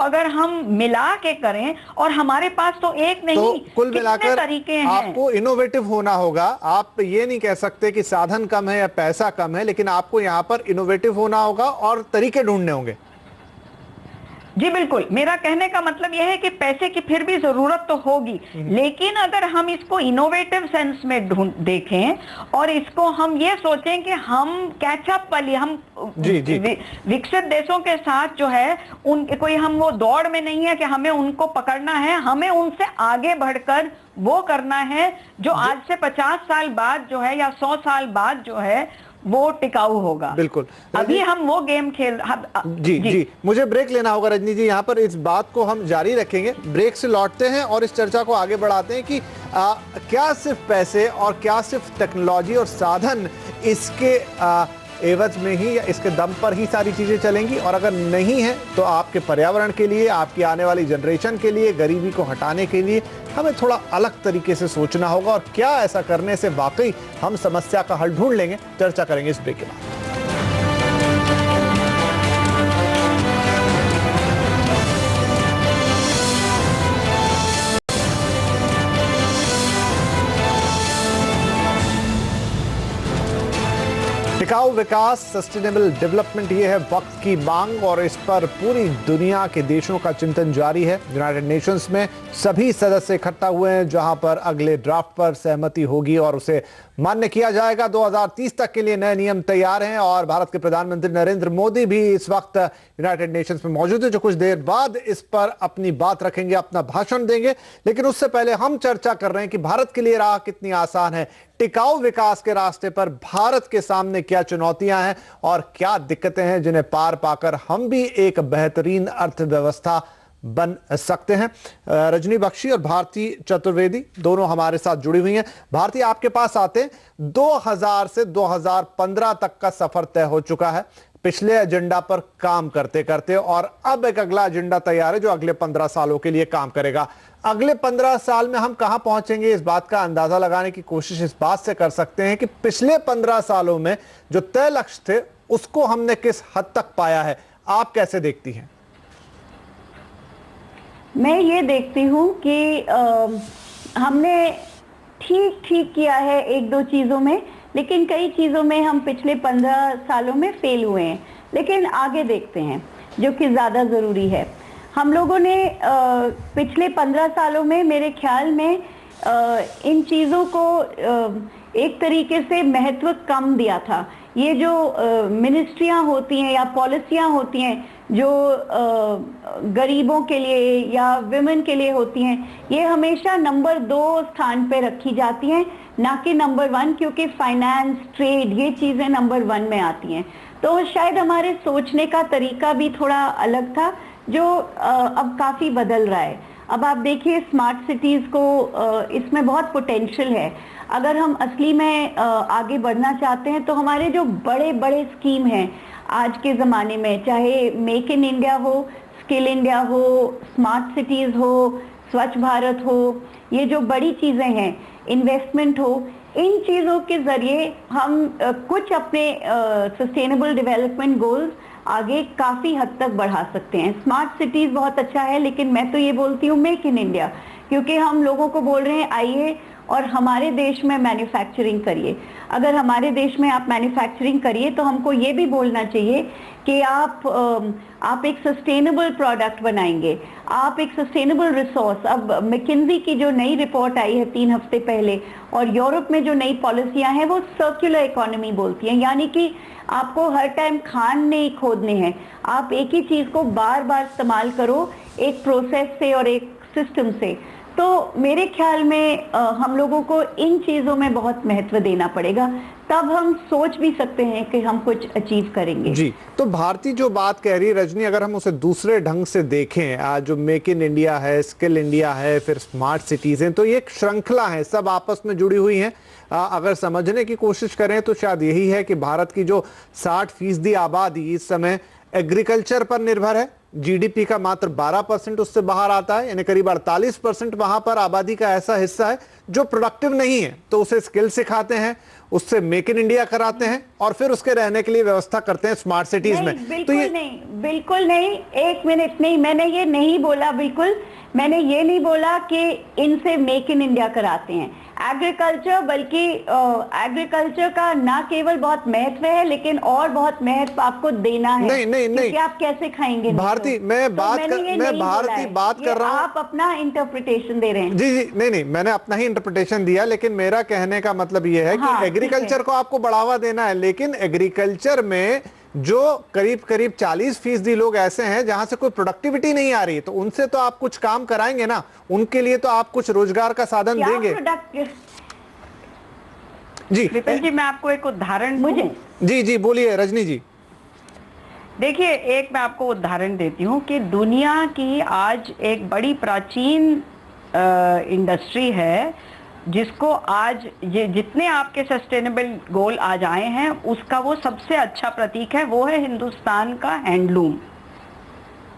अगर हम मिला के करें, और हमारे पास तो एक नहीं तो कुल मिलाकर तरीके हैं। आपको इनोवेटिव होना होगा। आप ये नहीं कह सकते कि साधन कम है या पैसा कम है, लेकिन आपको यहाँ पर इनोवेटिव होना होगा और तरीके ढूंढने होंगे। जी बिल्कुल, मेरा कहने का मतलब यह है कि पैसे की फिर भी जरूरत तो होगी, लेकिन अगर हम इसको इनोवेटिव सेंस में देखें और इसको हम ये सोचें कि हम कैचअप वाली, हम विकसित देशों के साथ जो है उनके कोई हम वो दौड़ में नहीं है कि हमें उनको पकड़ना है, हमें उनसे आगे बढ़कर वो करना है जो आज से 50 साल बाद जो है या 100 साल बाद जो है वो टिकाऊ होगा। बिल्कुल, अभी हम वो गेम खेल जी, मुझे ब्रेक लेना होगा रजनी जी। यहाँ पर इस बात को हम जारी रखेंगे, ब्रेक से लौटते हैं और इस चर्चा को आगे बढ़ाते हैं कि क्या सिर्फ पैसे और क्या सिर्फ टेक्नोलॉजी और साधन इसके एवज में ही या इसके दम पर ही सारी चीजें चलेंगी, और अगर नहीं है तो आपके पर्यावरण के लिए, आपकी आने वाली जनरेशन के लिए, गरीबी को हटाने के लिए हमें थोड़ा अलग तरीके से सोचना होगा, और क्या ऐसा करने से वाकई हम समस्या का हल ढूंढ लेंगे। चर्चा करेंगे इस ब्रेक के बाद। टिकाऊ विकास, सस्टेनेबल डेवलपमेंट, ये है वक्त की मांग और इस पर पूरी दुनिया के देशों का चिंतन जारी है। यूनाइटेड नेशंस में सभी सदस्य इकट्ठा हुए हैं, जहां पर अगले ड्राफ्ट पर सहमति होगी और उसे मान्य किया जाएगा। 2030 तक के लिए नए नियम तैयार हैं और भारत के प्रधानमंत्री नरेंद्र मोदी भी इस वक्त यूनाइटेड नेशंस में मौजूद है, जो कुछ देर बाद इस पर अपनी बात रखेंगे, अपना भाषण देंगे। लेकिन उससे पहले हम चर्चा कर रहे हैं कि भारत के लिए राह कितनी आसान है, टिकाऊ विकास के रास्ते पर भारत के सामने क्या चुनौतियां हैं और क्या दिक्कतें हैं जिन्हें पार पाकर हम भी एक बेहतरीन अर्थव्यवस्था बन सकते हैं। रजनी बख्शी और भारती चतुर्वेदी दोनों हमारे साथ जुड़ी हुई हैं। भारती, आपके पास आते हैं। 2000 से 2015 तक का सफर तय हो चुका है पिछले एजेंडा पर काम करते करते, और अब एक अगला एजेंडा तैयार है जो अगले 15 सालों के लिए काम करेगा। अगले 15 साल में हम कहां पहुंचेंगे, इस बात का अंदाजा लगाने की कोशिश इस बात से कर सकते हैं कि पिछले 15 सालों में जो तय लक्ष्य थे उसको हमने किस हद तक पाया है। आप कैसे देखती हैं? मैं ये देखती हूँ कि हमने ठीक किया है एक दो चीज़ों में, लेकिन कई चीज़ों में हम पिछले 15 सालों में फेल हुए हैं। लेकिन आगे देखते हैं जो कि ज़्यादा ज़रूरी है। हम लोगों ने पिछले 15 सालों में मेरे ख्याल में इन चीज़ों को एक तरीके से महत्व कम दिया था। ये जो मिनिस्ट्रियां होती हैं या पॉलिसियां होती हैं जो गरीबों के लिए या विमेन के लिए होती हैं, ये हमेशा नंबर 2 स्थान पे रखी जाती हैं, ना कि नंबर 1, क्योंकि फाइनेंस, ट्रेड, ये चीज़ें नंबर 1 में आती हैं। तो शायद हमारे सोचने का तरीका भी थोड़ा अलग था, जो अब काफ़ी बदल रहा है। अब आप देखिए स्मार्ट सिटीज़ को, इसमें बहुत पोटेंशियल है। अगर हम असली में आगे बढ़ना चाहते हैं तो हमारे जो बड़े बड़े स्कीम हैं आज के ज़माने में, चाहे मेक इन इंडिया हो, स्किल इंडिया हो, स्मार्ट सिटीज़ हो, स्वच्छ भारत हो, ये जो बड़ी चीज़ें हैं, इन्वेस्टमेंट हो, इन चीज़ों के ज़रिए हम कुछ अपने सस्टेनेबल डेवलपमेंट गोल्स आगे काफ़ी हद तक बढ़ा सकते हैं। स्मार्ट सिटीज़ बहुत अच्छा है, लेकिन मैं तो ये बोलती हूँ मेक इन इंडिया, क्योंकि हम लोगों को बोल रहे हैं आइए और हमारे देश में मैन्युफैक्चरिंग करिए। अगर हमारे देश में आप मैन्युफैक्चरिंग करिए तो हमको ये भी बोलना चाहिए कि आप एक सस्टेनेबल प्रोडक्ट बनाएंगे, आप एक सस्टेनेबल रिसोर्स। अब मैकिन्जी की जो नई रिपोर्ट आई है 3 हफ्ते पहले, और यूरोप में जो नई पॉलिसियां हैं वो सर्कुलर इकोनॉमी बोलती हैं, यानी कि आपको हर टाइम खान नहीं खोदने हैं, आप एक ही चीज़ को बार बार इस्तेमाल करो एक प्रोसेस से और एक सिस्टम से। तो मेरे ख्याल में हम लोगों को इन चीज़ों में बहुत महत्व देना पड़ेगा, तब हम सोच भी सकते हैं कि हम कुछ अचीव करेंगे। जी, तो भारती जो बात कह रही है रजनी, अगर हम उसे दूसरे ढंग से देखें, जो मेक इन इंडिया है, स्किल इंडिया है, फिर स्मार्ट सिटीज हैं, तो ये एक श्रृंखला है, सब आपस में जुड़ी हुई हैं। अगर समझने की कोशिश करें तो शायद यही है कि भारत की जो 60% आबादी इस समय एग्रीकल्चर पर निर्भर है, जीडीपी का मात्र 12% उससे बाहर आता है, यानी करीब 48% वहां पर आबादी का ऐसा हिस्सा है जो प्रोडक्टिव नहीं है। तो उसे स्किल सिखाते हैं, उससे मेक इन इंडिया कराते हैं और फिर उसके रहने के लिए व्यवस्था करते हैं स्मार्ट सिटीज में। बिल्कुल बिल्कुल नहीं, एक मिनट नहीं, मैंने ये नहीं बोला, बिल्कुल मैंने ये नहीं बोला कि इनसे मेक इन इंडिया कराते हैं एग्रीकल्चर, बल्कि एग्रीकल्चर का ना केवल बहुत महत्व है लेकिन और बहुत महत्व आपको देना है। नहीं आप कैसे खाएंगे भारती, मैं भारती बात कर रहा हूँ, आप अपना इंटरप्रिटेशन दे रहे हैं। जी नहीं, मैंने अपना ही इंटरप्रिटेशन दिया, लेकिन मेरा कहने का मतलब यह है कि एग्रीकल्चर को आपको बढ़ावा देना है, लेकिन एग्रीकल्चर में जो करीब 40% लोग ऐसे हैं जहां से कोई प्रोडक्टिविटी नहीं आ रही, तो उनसे तो आप कुछ काम कराएंगे ना, उनके लिए तो आप कुछ रोजगार का साधन देंगे। जी विपिन जी, मैं आपको एक उदाहरण जी बोलिए रजनी जी। देखिए, एक मैं आपको उदाहरण देती हूँ कि दुनिया की आज एक बड़ी प्राचीन इंडस्ट्री है जिसको आज ये जितने आपके सस्टेनेबल गोल आज आए हैं उसका वो सबसे अच्छा प्रतीक है, वो है हिंदुस्तान का हैंडलूम।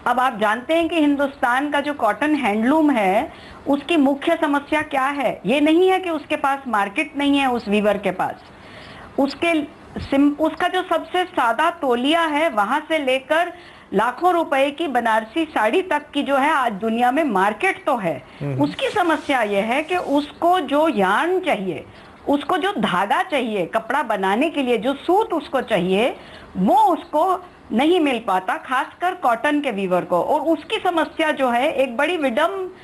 अब आप जानते हैं कि हिंदुस्तान का जो कॉटन हैंडलूम है उसकी मुख्य समस्या क्या है। ये नहीं है कि उसके पास मार्केट नहीं है, उस वीवर के पास उसका जो सबसे सादा तौलिया है वहां से लेकर लाखों रुपए की बनारसी साड़ी तक की जो है आज दुनिया में मार्केट तो है। उसकी समस्या यह है कि उसको जो यार्न चाहिए, उसको जो धागा चाहिए कपड़ा बनाने के लिए, जो सूत उसको चाहिए, वो उसको नहीं मिल पाता, खासकर कॉटन के वीवर को। और उसकी समस्या जो है एक बड़ी विडम्ब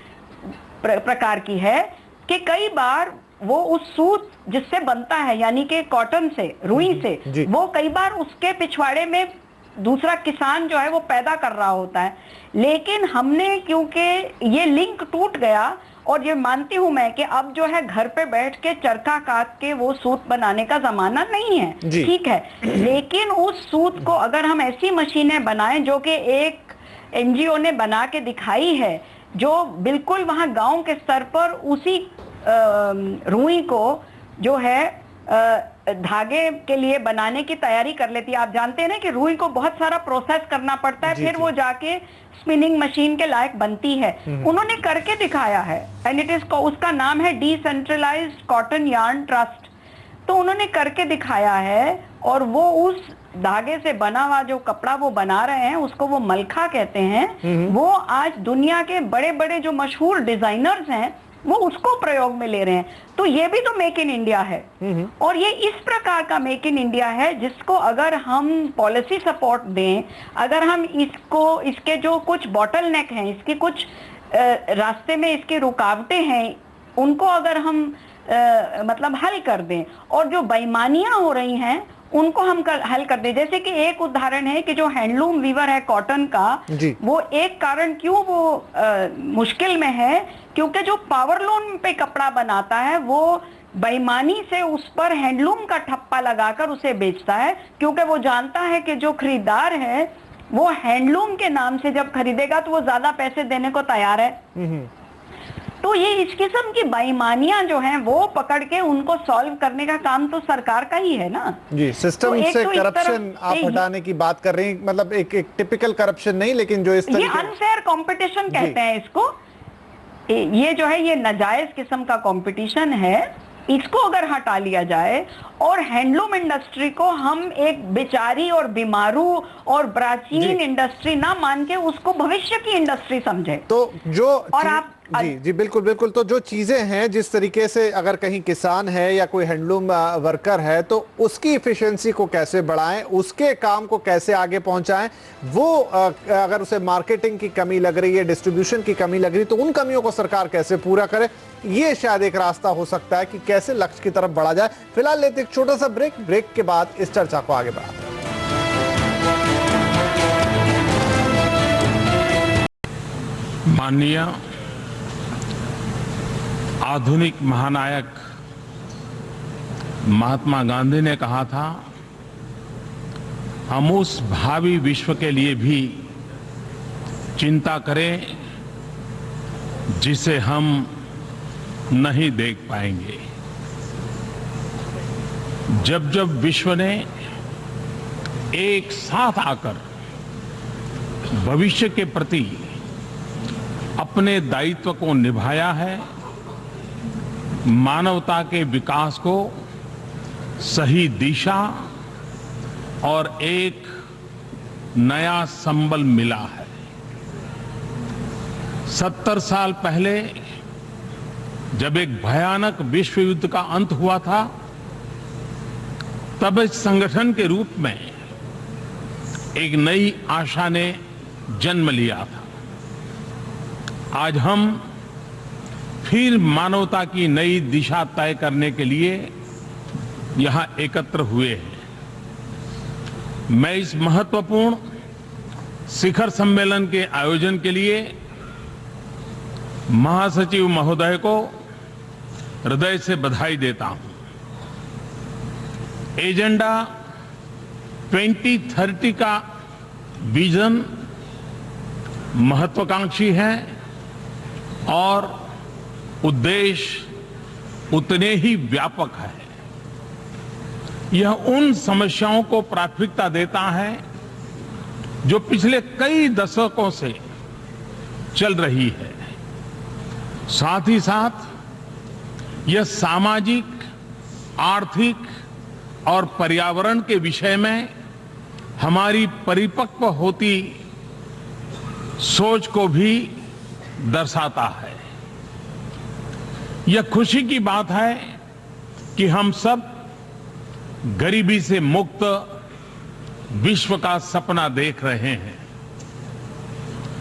प्रकार की है कि कई बार वो उस सूत जिससे बनता है, यानी कि कॉटन से, रुई से, वो कई बार उसके पिछवाड़े में दूसरा किसान जो है वो पैदा कर रहा होता है। लेकिन हमने, क्योंकि ये लिंक टूट गया, और ये मानती हूं मैं कि अब जो है घर पे बैठ के चरखा काट के वो सूत बनाने का जमाना नहीं है, ठीक है, लेकिन उस सूत को अगर हम ऐसी मशीनें बनाएं जो कि एक एनजीओ ने बना के दिखाई है, जो बिल्कुल वहां गांव के स्तर पर उसी रुई को जो है धागे के लिए बनाने की तैयारी कर लेती है। आप जानते हैं ना कि रुई को बहुत सारा प्रोसेस करना पड़ता है, फिर वो जाके स्पिनिंग मशीन के लायक बनती है। उन्होंने करके दिखाया है, एंड इट इज, उसका नाम है डिसेंट्रलाइज्ड कॉटन यार्न ट्रस्ट। तो उन्होंने करके दिखाया है, और वो उस धागे से बना हुआ जो कपड़ा वो बना रहे हैं उसको वो मलखा कहते हैं। वो आज दुनिया के बड़े बड़े जो मशहूर डिजाइनर्स हैं वो उसको प्रयोग में ले रहे हैं। तो ये भी तो मेक इन इंडिया है, और ये इस प्रकार का मेक इन इंडिया है जिसको अगर हम पॉलिसी सपोर्ट दें, अगर हम इसके जो कुछ बॉटल नेक हैं, इसके कुछ रास्ते में इसकी रुकावटें हैं, उनको अगर हम मतलब हल कर दें, और जो बेईमानियां हो रही हैं उनको हम हल कर दें। जैसे कि एक उदाहरण है कि जो हैंडलूम वीवर है कॉटन का, वो एक कारण क्यों वो मुश्किल में है, क्योंकि जो पावर लूम पे कपड़ा बनाता है वो बेईमानी से उस पर हैंडलूम का ठप्पा लगाकर उसे बेचता है, क्योंकि वो जानता है कि जो खरीदार है वो हैंडलूम के नाम से जब खरीदेगा तो वो ज्यादा पैसे देने को तैयार है। तो ये इस किस्म की बेईमानियां जो हैं वो पकड़ के उनको सॉल्व करने का काम तो सरकार का ही है ना। जी, सिस्टम से करप्शन आप हटाने की बात कर रही हैं, मतलब एक टिपिकल करप्शन नहीं, लेकिन जो इस तरीके, ये अनफेयर कंपटीशन कहते हैं इसको। ये जो है ये नाजायज किस्म का कंपटीशन है, इसको अगर हटा लिया जाए और हैंडलूम इंडस्ट्री को हम एक बेचारी और बीमारू और प्राचीन इंडस्ट्री ना मान के उसको भविष्य की इंडस्ट्री समझे, तो जो और आप जी बिल्कुल बिल्कुल, तो जो चीजें हैं जिस तरीके से अगर कहीं किसान है या कोई हैंडलूम वर्कर है तो उसकी इफिशिएंसी को कैसे बढ़ाएं, उसके काम को कैसे आगे पहुंचाएं, वो अगर उसे मार्केटिंग की कमी लग रही है, डिस्ट्रीब्यूशन की कमी लग रही है, तो उन कमियों को सरकार कैसे पूरा करे, ये शायद एक रास्ता हो सकता है कि कैसे लक्ष्य की तरफ बढ़ा जाए। फिलहाल लेते एक छोटा सा ब्रेक के बाद इस चर्चा को आगे बढ़ाते हैं। माननीय आधुनिक महानायक महात्मा गांधी ने कहा था, हम उस भावी विश्व के लिए भी चिंता करें जिसे हम नहीं देख पाएंगे। जब जब विश्व ने एक साथ आकर भविष्य के प्रति अपने दायित्व को निभाया है, मानवता के विकास को सही दिशा और एक नया संबल मिला है। 70 साल पहले जब एक भयानक विश्व युद्ध का अंत हुआ था, तब इस संगठन के रूप में एक नई आशा ने जन्म लिया था। आज हम फिर मानवता की नई दिशा तय करने के लिए यहां एकत्र हुए हैं। मैं इस महत्वपूर्ण शिखर सम्मेलन के आयोजन के लिए महासचिव महोदय को हृदय से बधाई देता हूं। एजेंडा 2030 का विजन महत्वाकांक्षी है और उद्देश्य उतने ही व्यापक है। यह उन समस्याओं को प्राथमिकता देता है जो पिछले कई दशकों से चल रही है। साथ ही साथ यह सामाजिक, आर्थिक और पर्यावरण के विषय में हमारी परिपक्व होती सोच को भी दर्शाता है। यह खुशी की बात है कि हम सब गरीबी से मुक्त विश्व का सपना देख रहे हैं।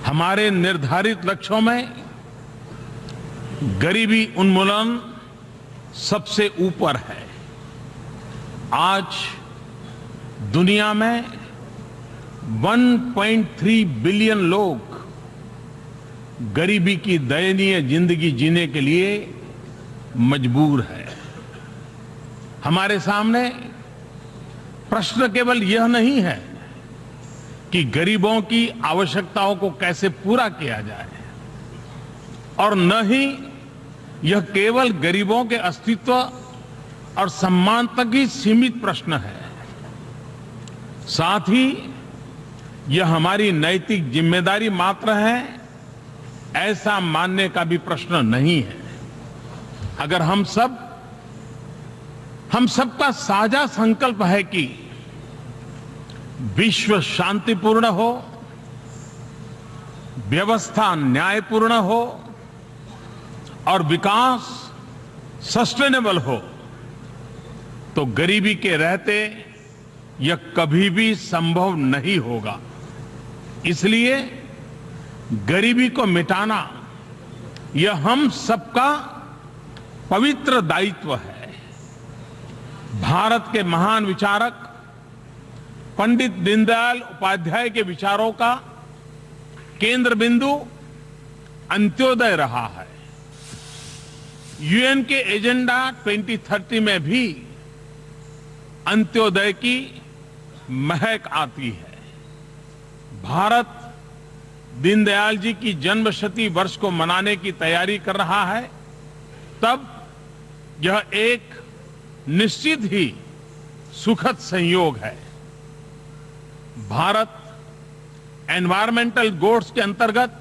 हमारे निर्धारित लक्ष्यों में गरीबी उन्मूलन सबसे ऊपर है। आज दुनिया में 1.3 बिलियन लोग गरीबी की दयनीय जिंदगी जीने के लिए मजबूर है। हमारे सामने प्रश्न केवल यह नहीं है कि गरीबों की आवश्यकताओं को कैसे पूरा किया जाए, और न ही यह केवल गरीबों के अस्तित्व और सम्मान तक ही सीमित प्रश्न है। साथ ही यह हमारी नैतिक जिम्मेदारी मात्र है, ऐसा मानने का भी प्रश्न नहीं है। अगर हम सबका साझा संकल्प है कि विश्व शांतिपूर्ण हो, व्यवस्था न्यायपूर्ण हो और विकास सस्टेनेबल हो, तो गरीबी के रहते यह कभी भी संभव नहीं होगा। इसलिए गरीबी को मिटाना यह हम सबका पवित्र दायित्व है। भारत के महान विचारक पंडित दीनदयाल उपाध्याय के विचारों का केंद्र बिंदु अंत्योदय रहा है। यूएन के एजेंडा 2030 में भी अंत्योदय की महक आती है। भारत दीनदयाल जी की जन्मशती वर्ष को मनाने की तैयारी कर रहा है, तब यह एक निश्चित ही सुखद संयोग है। भारत एनवायरमेंटल गोल्स के अंतर्गत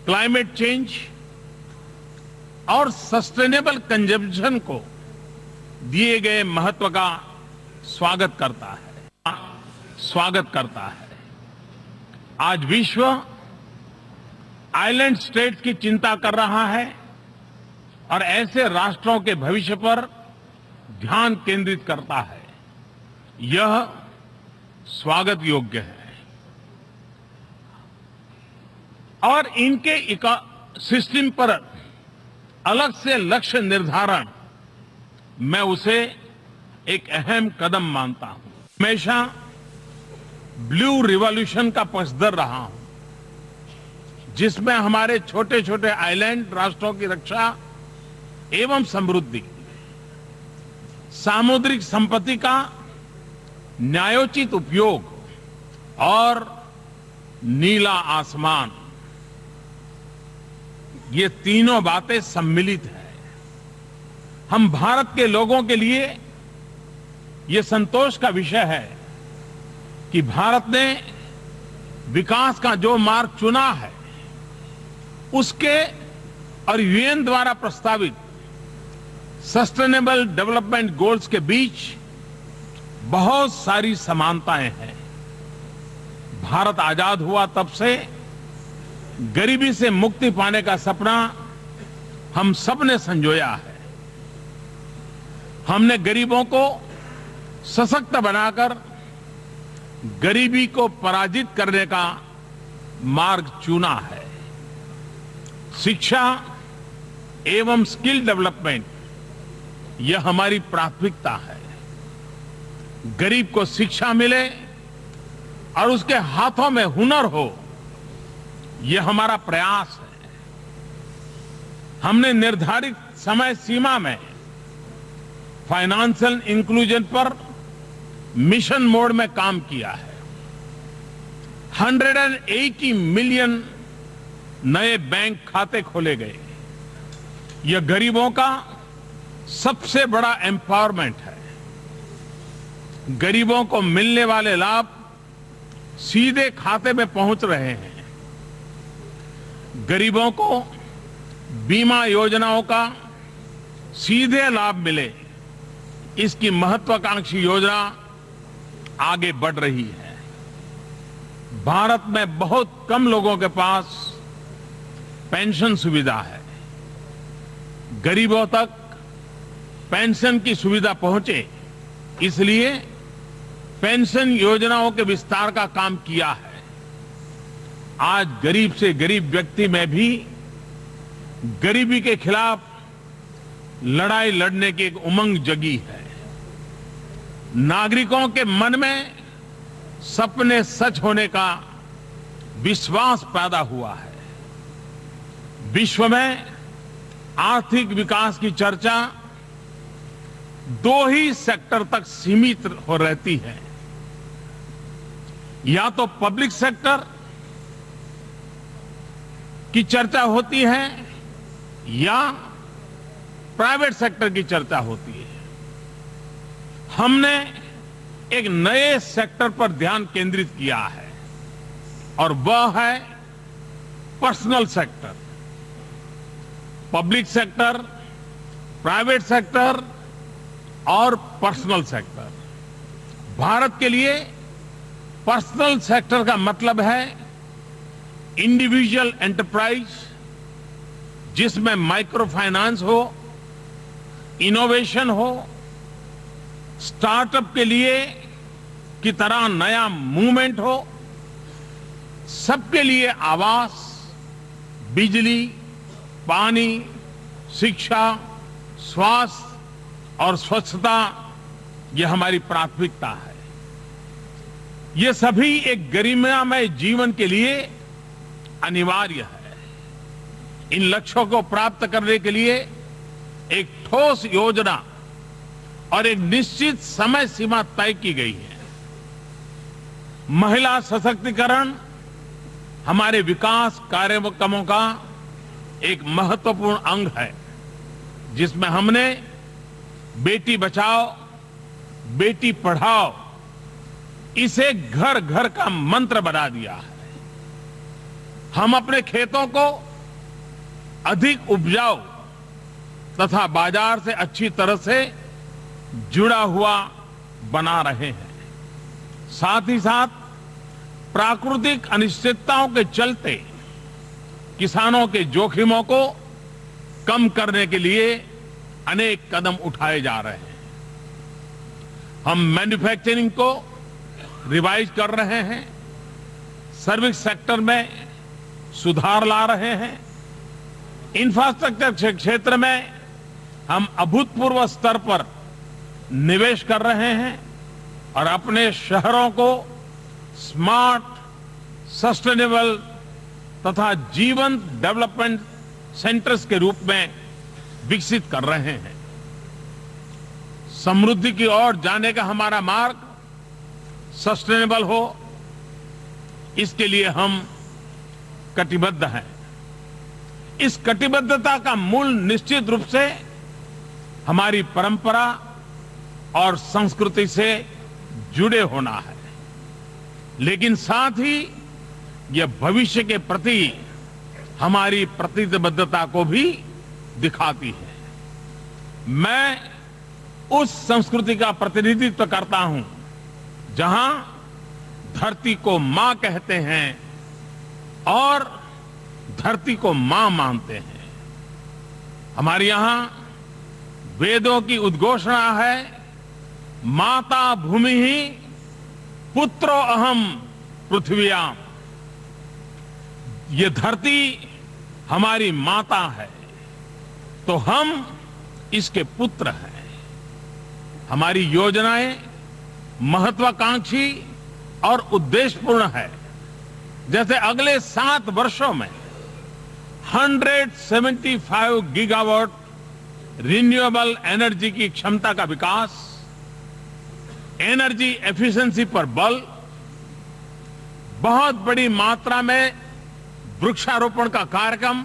क्लाइमेट चेंज और सस्टेनेबल कंजम्पशन को दिए गए महत्व का स्वागत करता है। आज विश्व आइलैंड स्टेट्स की चिंता कर रहा है और ऐसे राष्ट्रों के भविष्य पर ध्यान केंद्रित करता है। यह स्वागत योग्य है और इनके सिस्टम पर अलग से लक्ष्य निर्धारण, मैं उसे एक अहम कदम मानता हूं। हमेशा ब्लू रिवॉल्यूशन का पक्षधर रहा हूं, जिसमें हमारे छोटे छोटे आइलैंड राष्ट्रों की रक्षा एवं समृद्धि, सामुद्रिक संपत्ति का न्यायोचित उपयोग और नीला आसमान, ये तीनों बातें सम्मिलित है। हम भारत के लोगों के लिए ये संतोष का विषय है कि भारत ने विकास का जो मार्ग चुना है उसके और यूएन द्वारा प्रस्तावित सस्टेनेबल डेवलपमेंट गोल्स के बीच बहुत सारी समानताएं हैं। भारत आजाद हुआ तब से गरीबी से मुक्ति पाने का सपना हम सब ने संजोया है। हमने गरीबों को सशक्त बनाकर गरीबी को पराजित करने का मार्ग चुना है। शिक्षा एवं स्किल डेवलपमेंट यह हमारी प्राथमिकता है। गरीब को शिक्षा मिले और उसके हाथों में हुनर हो, यह हमारा प्रयास है। हमने निर्धारित समय सीमा में फाइनेंशियल इंक्लूजन पर मिशन मोड में काम किया है। 180 मिलियन नए बैंक खाते खोले गए। यह गरीबों का सबसे बड़ा एम्पावरमेंट है। गरीबों को मिलने वाले लाभ सीधे खाते में पहुंच रहे हैं। गरीबों को बीमा योजनाओं का सीधे लाभ मिले, इसकी महत्वाकांक्षी योजना आगे बढ़ रही है। भारत में बहुत कम लोगों के पास पेंशन सुविधा है। गरीबों तक पेंशन की सुविधा पहुंचे, इसलिए पेंशन योजनाओं के विस्तार का काम किया है। आज गरीब से गरीब व्यक्ति में भी गरीबी के खिलाफ लड़ाई लड़ने की एक उमंग जगी है। नागरिकों के मन में सपने सच होने का विश्वास पैदा हुआ है। विश्व में आर्थिक विकास की चर्चा दो ही सेक्टर तक सीमित हो रहती है, या तो पब्लिक सेक्टर की चर्चा होती है या प्राइवेट सेक्टर की चर्चा होती है। हमने एक नए सेक्टर पर ध्यान केंद्रित किया है और वह है personal sector. Public sector, private sector और पर्सनल सेक्टर। भारत के लिए पर्सनल सेक्टर का मतलब है इंडिविजुअल एंटरप्राइज, जिसमें माइक्रो फाइनेंस हो, इनोवेशन हो, स्टार्टअप के लिए की तरह नया मूवमेंट हो, सबके लिए आवास, बिजली, पानी, शिक्षा, स्वास्थ्य और स्वच्छता यह हमारी प्राथमिकता है। ये सभी एक गरिमामय जीवन के लिए अनिवार्य है। इन लक्ष्यों को प्राप्त करने के लिए एक ठोस योजना और एक निश्चित समय सीमा तय की गई है। महिला सशक्तिकरण हमारे विकास कार्यक्रमों का एक महत्वपूर्ण अंग है, जिसमें हमने बेटी बचाओ, बेटी पढ़ाओ इसे घर घर का मंत्र बना दिया है। हम अपने खेतों को अधिक उपजाऊ तथा बाजार से अच्छी तरह से जुड़ा हुआ बना रहे हैं। साथ ही साथ प्राकृतिक अनिश्चितताओं के चलते किसानों के जोखिमों को कम करने के लिए अनेक कदम उठाए जा रहे हैं। हम मैन्युफैक्चरिंग को रिवाइज कर रहे हैं, सर्विस सेक्टर में सुधार ला रहे हैं, इंफ्रास्ट्रक्चर क्षेत्र में हम अभूतपूर्व स्तर पर निवेश कर रहे हैं और अपने शहरों को स्मार्ट, सस्टेनेबल तथा जीवंत डेवलपमेंट सेंटर्स के रूप में विकसित कर रहे हैं। समृद्धि की ओर जाने का हमारा मार्ग सस्टेनेबल हो, इसके लिए हम कटिबद्ध हैं। इस कटिबद्धता का मूल निश्चित रूप से हमारी परंपरा और संस्कृति से जुड़े होना है, लेकिन साथ ही यह भविष्य के प्रति हमारी प्रतिबद्धता को भी दिखाती है। मैं उस संस्कृति का प्रतिनिधित्व करता हूं जहां धरती को मां कहते हैं और धरती को मां मानते हैं। हमारे यहां वेदों की उद्घोषणा है, माता भूमि ही पुत्रो अहम पृथ्व्याम। ये धरती हमारी माता है तो हम इसके पुत्र हैं। हमारी योजनाएं महत्वाकांक्षी और उद्देश्यपूर्ण है। जैसे अगले 7 वर्षों में 175 गीगावाट रिन्यूएबल एनर्जी की क्षमता का विकास, एनर्जी एफिशिएंसी पर बल, बहुत बड़ी मात्रा में वृक्षारोपण का कार्यक्रम,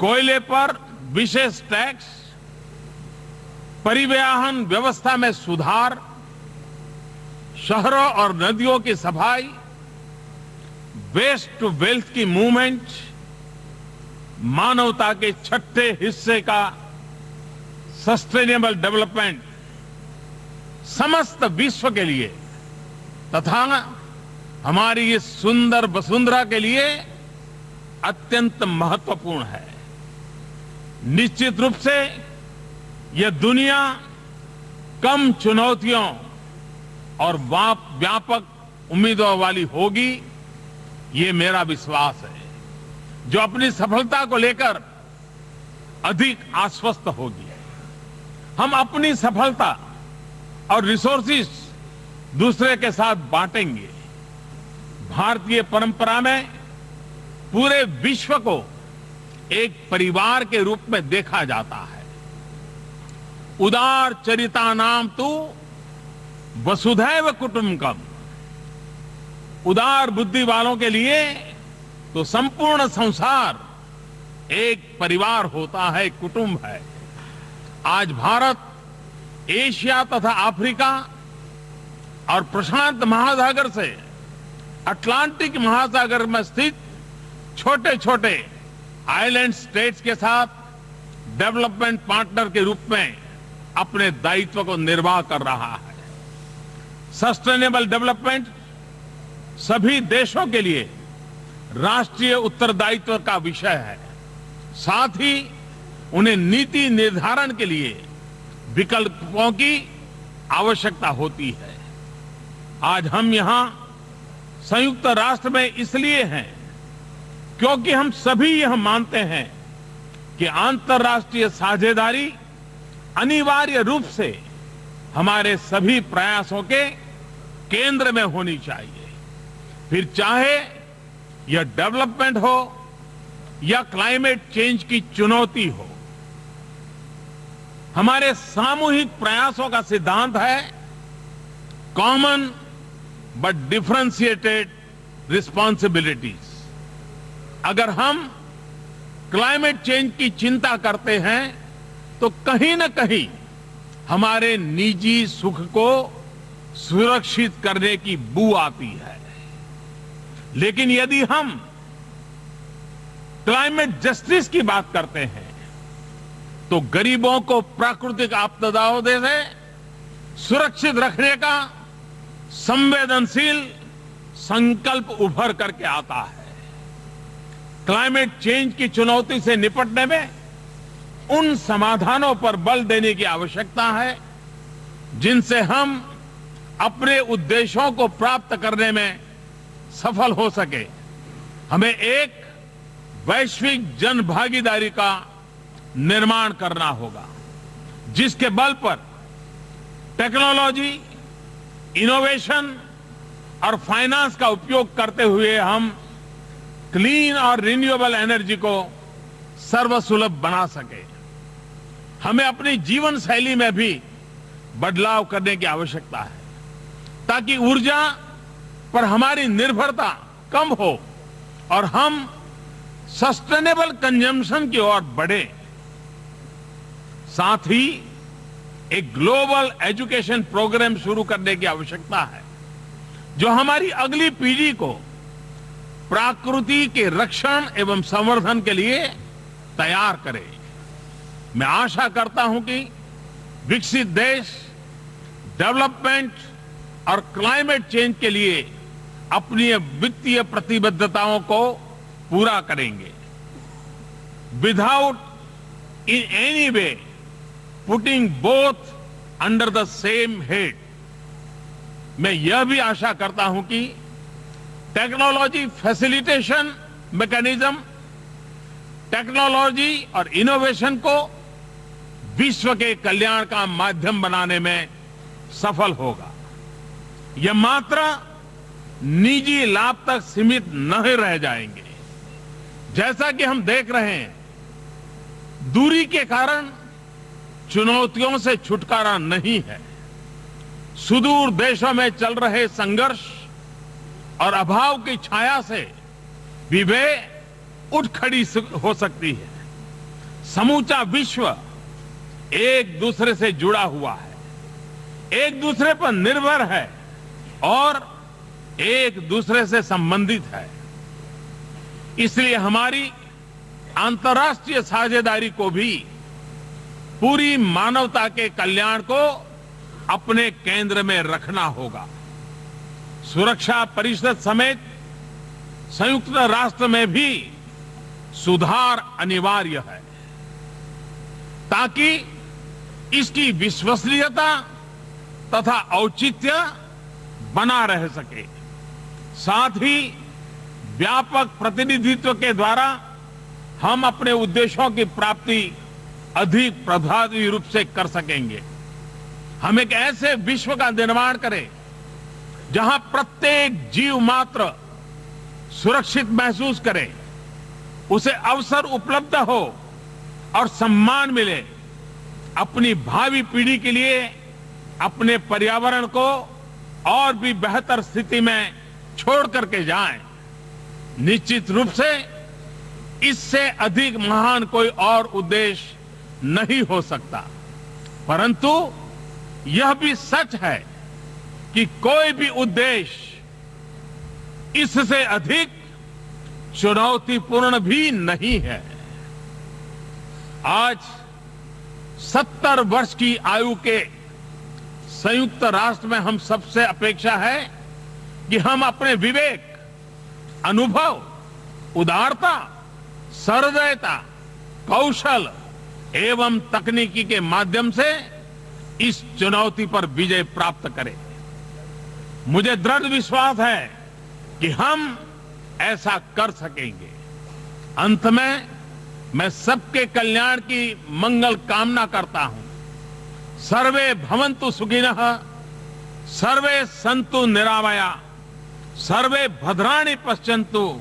कोयले पर विशेष टैक्स, परिवहन व्यवस्था में सुधार, शहरों और नदियों की सफाई, वेस्ट टू वेल्थ की मूवमेंट, मानवता के छठे हिस्से का सस्टेनेबल डेवलपमेंट समस्त विश्व के लिए तथा हमारी इस सुंदर वसुंधरा के लिए अत्यंत महत्वपूर्ण है। निश्चित रूप से यह दुनिया कम चुनौतियों और व्यापक उम्मीदों वाली होगी, ये मेरा विश्वास है, जो अपनी सफलता को लेकर अधिक आश्वस्त होगी। हम अपनी सफलता और रिसोर्सेस दूसरे के साथ बांटेंगे। भारतीय परंपरा में पूरे विश्व को एक परिवार के रूप में देखा जाता है। उदार चरिता नाम तु वसुधैव कुटुंबकम। उदार बुद्धि वालों के लिए तो संपूर्ण संसार एक परिवार होता है, कुटुंब है। आज भारत एशिया तथा अफ्रीका और प्रशांत महासागर से अटलांटिक महासागर में स्थित छोटे छोटे आइलैंड स्टेट्स के साथ डेवलपमेंट पार्टनर के रूप में अपने दायित्व को निर्वाह कर रहा है। सस्टेनेबल डेवलपमेंट सभी देशों के लिए राष्ट्रीय उत्तरदायित्व का विषय है। साथ ही उन्हें नीति निर्धारण के लिए विकल्पों की आवश्यकता होती है। आज हम यहां संयुक्त राष्ट्र में इसलिए हैं क्योंकि हम सभी यह मानते हैं कि अंतर्राष्ट्रीय साझेदारी अनिवार्य रूप से हमारे सभी प्रयासों के केंद्र में होनी चाहिए। फिर चाहे यह डेवलपमेंट हो या क्लाइमेट चेंज की चुनौती हो, हमारे सामूहिक प्रयासों का सिद्धांत है कॉमन बट डिफरेंशिएटेड रिस्पॉन्सिबिलिटीज। अगर हम क्लाइमेट चेंज की चिंता करते हैं तो कहीं न कहीं हमारे निजी सुख को सुरक्षित करने की बू आती है। लेकिन यदि हम क्लाइमेट जस्टिस की बात करते हैं तो गरीबों को प्राकृतिक आपदाओं से सुरक्षित रखने का संवेदनशील संकल्प उभर करके आता है। क्लाइमेट चेंज की चुनौती से निपटने में उन समाधानों पर बल देने की आवश्यकता है जिनसे हम अपने उद्देश्यों को प्राप्त करने में सफल हो सके। हमें एक वैश्विक जन भागीदारी का निर्माण करना होगा जिसके बल पर टेक्नोलॉजी, इनोवेशन और फाइनेंस का उपयोग करते हुए हम क्लीन और रिन्यूएबल एनर्जी को सर्वसुलभ बना सके। हमें अपनी जीवन शैली में भी बदलाव करने की आवश्यकता है ताकि ऊर्जा पर हमारी निर्भरता कम हो और हम सस्टेनेबल कंजम्पशन की ओर बढ़े। साथ ही एक ग्लोबल एजुकेशन प्रोग्राम शुरू करने की आवश्यकता है जो हमारी अगली पीढ़ी को प्रकृति के रक्षण एवं संवर्धन के लिए तैयार करे। मैं आशा करता हूं कि विकसित देश डेवलपमेंट और क्लाइमेट चेंज के लिए अपनी वित्तीय प्रतिबद्धताओं को पूरा करेंगे, without in any way putting both under the same head. मैं यह भी आशा करता हूं कि टेक्नोलॉजी फैसिलिटेशन मैकेनिज्म टेक्नोलॉजी और इनोवेशन को विश्व के कल्याण का माध्यम बनाने में सफल होगा। यह मात्र निजी लाभ तक सीमित नहीं रह जाएंगे। जैसा कि हम देख रहे हैं, दूरी के कारण चुनौतियों से छुटकारा नहीं है। सुदूर देशों में चल रहे संघर्ष और अभाव की छाया से भी वे उठ खड़ी हो सकती है। समूचा विश्व एक दूसरे से जुड़ा हुआ है, एक दूसरे पर निर्भर है और एक दूसरे से संबंधित है। इसलिए हमारी अंतर्राष्ट्रीय साझेदारी को भी पूरी मानवता के कल्याण को अपने केंद्र में रखना होगा। सुरक्षा परिषद समेत संयुक्त राष्ट्र में भी सुधार अनिवार्य है ताकि इसकी विश्वसनीयता तथा औचित्य बना रह सके। साथ ही व्यापक प्रतिनिधित्व के द्वारा हम अपने उद्देश्यों की प्राप्ति अधिक प्रभावी रूप से कर सकेंगे। हम एक ऐसे विश्व का निर्माण करें जहां प्रत्येक जीव मात्र सुरक्षित महसूस करे, उसे अवसर उपलब्ध हो और सम्मान मिले। अपनी भावी पीढ़ी के लिए अपने पर्यावरण को और भी बेहतर स्थिति में छोड़ करके जाएं। निश्चित रूप से इससे अधिक महान कोई और उद्देश्य नहीं हो सकता, परंतु यह भी सच है कि कोई भी उद्देश्य इससे अधिक चुनौतीपूर्ण भी नहीं है। आज 70 वर्ष की आयु के संयुक्त राष्ट्र में हम सबसे अपेक्षा है कि हम अपने विवेक, अनुभव, उदारता, सहृदयता, कौशल एवं तकनीकी के माध्यम से इस चुनौती पर विजय प्राप्त करें। मुझे दृढ़ विश्वास है कि हम ऐसा कर सकेंगे। अंत में मैं सबके कल्याण की मंगल कामना करता हूं। सर्वे भवन्तु सुखिनः, सर्वे सन्तु निरामया, सर्वे भद्राणि पश्यन्तु,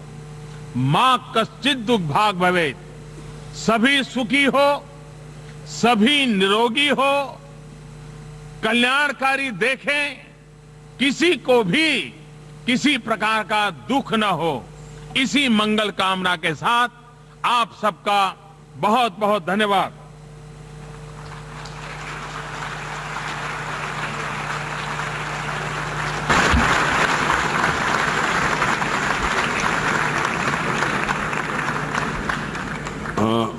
मां कश्चित् दुर्भाग् भवेत्। सभी सुखी हो, सभी निरोगी हो, कल्याणकारी देखें, किसी को भी किसी प्रकार का दुख न हो। इसी मंगल कामना के साथ आप सबका बहुत बहुत धन्यवाद।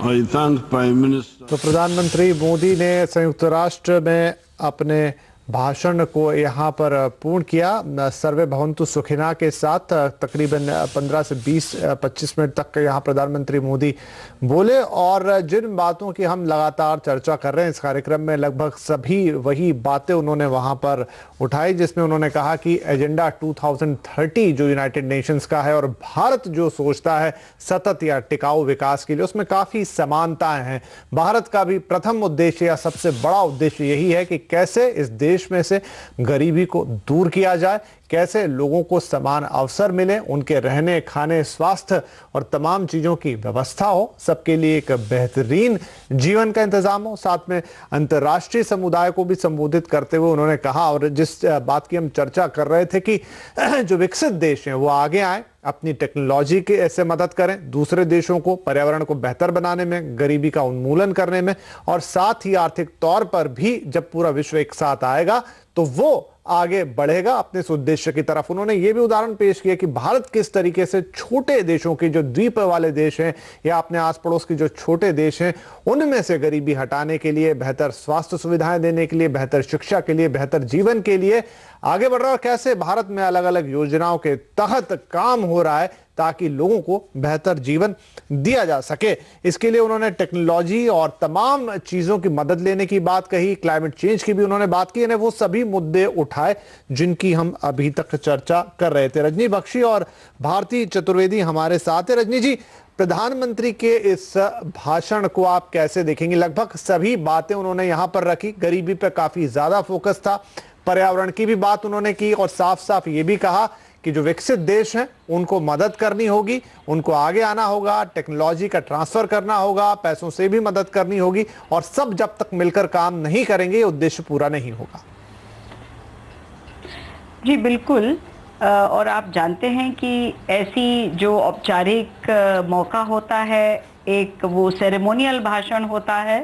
I thank Prime Minister. तो प्रधानमंत्री मोदी ने संयुक्त राष्ट्र में अपने भाषण को यहाँ पर पूर्ण किया। सर्वे भवन्तु सुखिना के साथ तकरीबन 15 से 20-25 मिनट तक यहाँ प्रधानमंत्री मोदी बोले और जिन बातों की हम लगातार चर्चा कर रहे हैं इस कार्यक्रम में, लगभग सभी वही बातें उन्होंने वहाँ पर उठाई, जिसमें उन्होंने कहा कि एजेंडा 2030 जो यूनाइटेड नेशंस का है और भारत जो सोचता है सतत या टिकाऊ विकास के लिए, उसमें काफी समानताएं हैं। भारत का भी प्रथम उद्देश्य या सबसे बड़ा उद्देश्य यही है कि कैसे इस देश में से गरीबी को दूर किया जाए, कैसे लोगों को समान अवसर मिले, उनके रहने, खाने, स्वास्थ्य और तमाम चीजों की व्यवस्था हो, सबके लिए एक बेहतरीन जीवन का इंतजाम हो। साथ में अंतर्राष्ट्रीय समुदाय को भी संबोधित करते हुए उन्होंने कहा, और जिस बात की हम चर्चा कर रहे थे कि जो विकसित देश हैं वो आगे आए, अपनी टेक्नोलॉजी के ऐसे मदद करें दूसरे देशों को पर्यावरण को बेहतर बनाने में, गरीबी का उन्मूलन करने में, और साथ ही आर्थिक तौर पर भी जब पूरा विश्व एक साथ आएगा तो वो आगे बढ़ेगा अपने इस उद्देश्य की तरफ। उन्होंने ये भी उदाहरण पेश किया कि भारत किस तरीके से छोटे देशों के, जो द्वीप वाले देश हैं या अपने आस पड़ोस के जो छोटे देश हैं, उनमें से गरीबी हटाने के लिए, बेहतर स्वास्थ्य सुविधाएं देने के लिए, बेहतर शिक्षा के लिए, बेहतर जीवन के लिए आगे बढ़ रहा है और कैसे भारत में अलग अलग योजनाओं के तहत काम हो रहा है ताकि लोगों को बेहतर जीवन दिया जा सके। इसके लिए उन्होंने टेक्नोलॉजी और तमाम चीजों की मदद लेने की बात कही, क्लाइमेट चेंज की भी उन्होंने बात की, वो सभी मुद्दे उठाए जिनकी हम अभी तक चर्चा कर रहे थे। रजनी बख्शी और भारती चतुर्वेदी हमारे साथ है। रजनी जी, प्रधानमंत्री के इस भाषण को आप कैसे देखेंगे? लगभग सभी बातें उन्होंने यहां पर रखी, गरीबी पर काफी ज्यादा फोकस था, पर्यावरण की भी बात उन्होंने की और साफ साफ ये भी कहा कि जो विकसित देश हैं उनको मदद करनी होगी, उनको आगे आना होगा, टेक्नोलॉजी का ट्रांसफर करना होगा, पैसों से भी मदद करनी होगी और सब जब तक मिलकर काम नहीं करेंगे ये उद्देश्य पूरा नहीं होगा। जी बिल्कुल। और आप जानते हैं कि ऐसी जो औपचारिक मौका होता है, एक वो सेरेमोनियल भाषण होता है,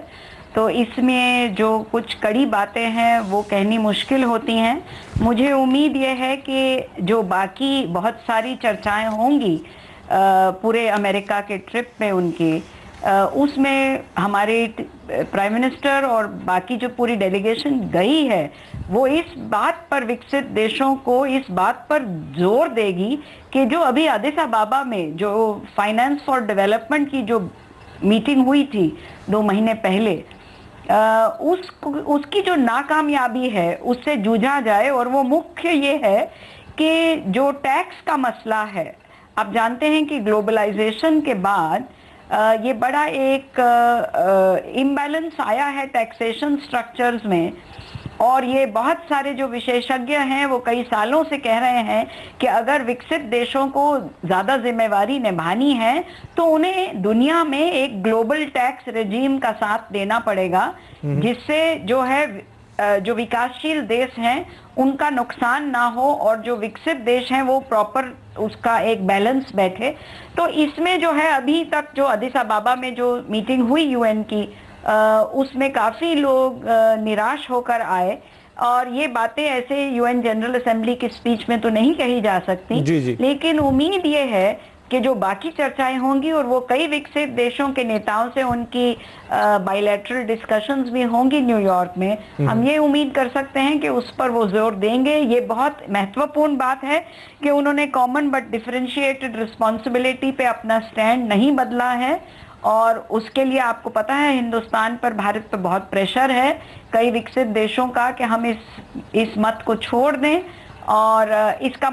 तो इसमें जो कुछ कड़ी बातें हैं वो कहनी मुश्किल होती हैं। मुझे उम्मीद ये है कि जो बाकी बहुत सारी चर्चाएं होंगी पूरे अमेरिका के ट्रिप में उनकी, उसमें हमारे प्राइम मिनिस्टर और बाकी जो पूरी डेलीगेशन गई है वो इस बात पर, विकसित देशों को इस बात पर जोर देगी कि जो अभी अदिस अबाबा में जो फाइनेंस फॉर डेवलपमेंट की जो मीटिंग हुई थी 2 महीने पहले, उसकी जो नाकामयाबी है उससे जूझा जाए। और वो मुख्य ये है कि जो टैक्स का मसला है, आप जानते हैं कि ग्लोबलाइजेशन के बाद ये बड़ा एक इम्बैलेंस आया है टैक्सेशन स्ट्रक्चर्स में, और ये बहुत सारे जो विशेषज्ञ हैं वो कई सालों से कह रहे हैं कि अगर विकसित देशों को ज्यादा जिम्मेवारी निभानी है तो उन्हें दुनिया में एक ग्लोबल टैक्स रेजीम का साथ देना पड़ेगा, जिससे जो है जो विकासशील देश हैं उनका नुकसान ना हो और जो विकसित देश हैं वो प्रॉपर उसका एक बैलेंस बैठे। तो इसमें जो है अभी तक जो अदिस अबाबा में जो मीटिंग हुई यूएन की, उसमें काफी लोग निराश होकर आए और ये बातें ऐसे यूएन जनरल असेंबली की स्पीच में तो नहीं कही जा सकती। जी। लेकिन उम्मीद ये है कि जो बाकी चर्चाएं होंगी और वो कई विकसित देशों के नेताओं से उनकी बायलैटरल डिस्कशंस भी होंगी न्यूयॉर्क में, हम ये उम्मीद कर सकते हैं कि उस पर वो जोर देंगे। ये बहुत महत्वपूर्ण बात है कि उन्होंने कॉमन बट डिफरेंशिएटेड रिस्पॉन्सिबिलिटी पे अपना स्टैंड नहीं बदला है, और उसके लिए आपको पता है हिंदुस्तान पर, भारत पर बहुत प्रेशर है कई विकसित देशों का कि हम इस मत को छोड़ दें। और इसका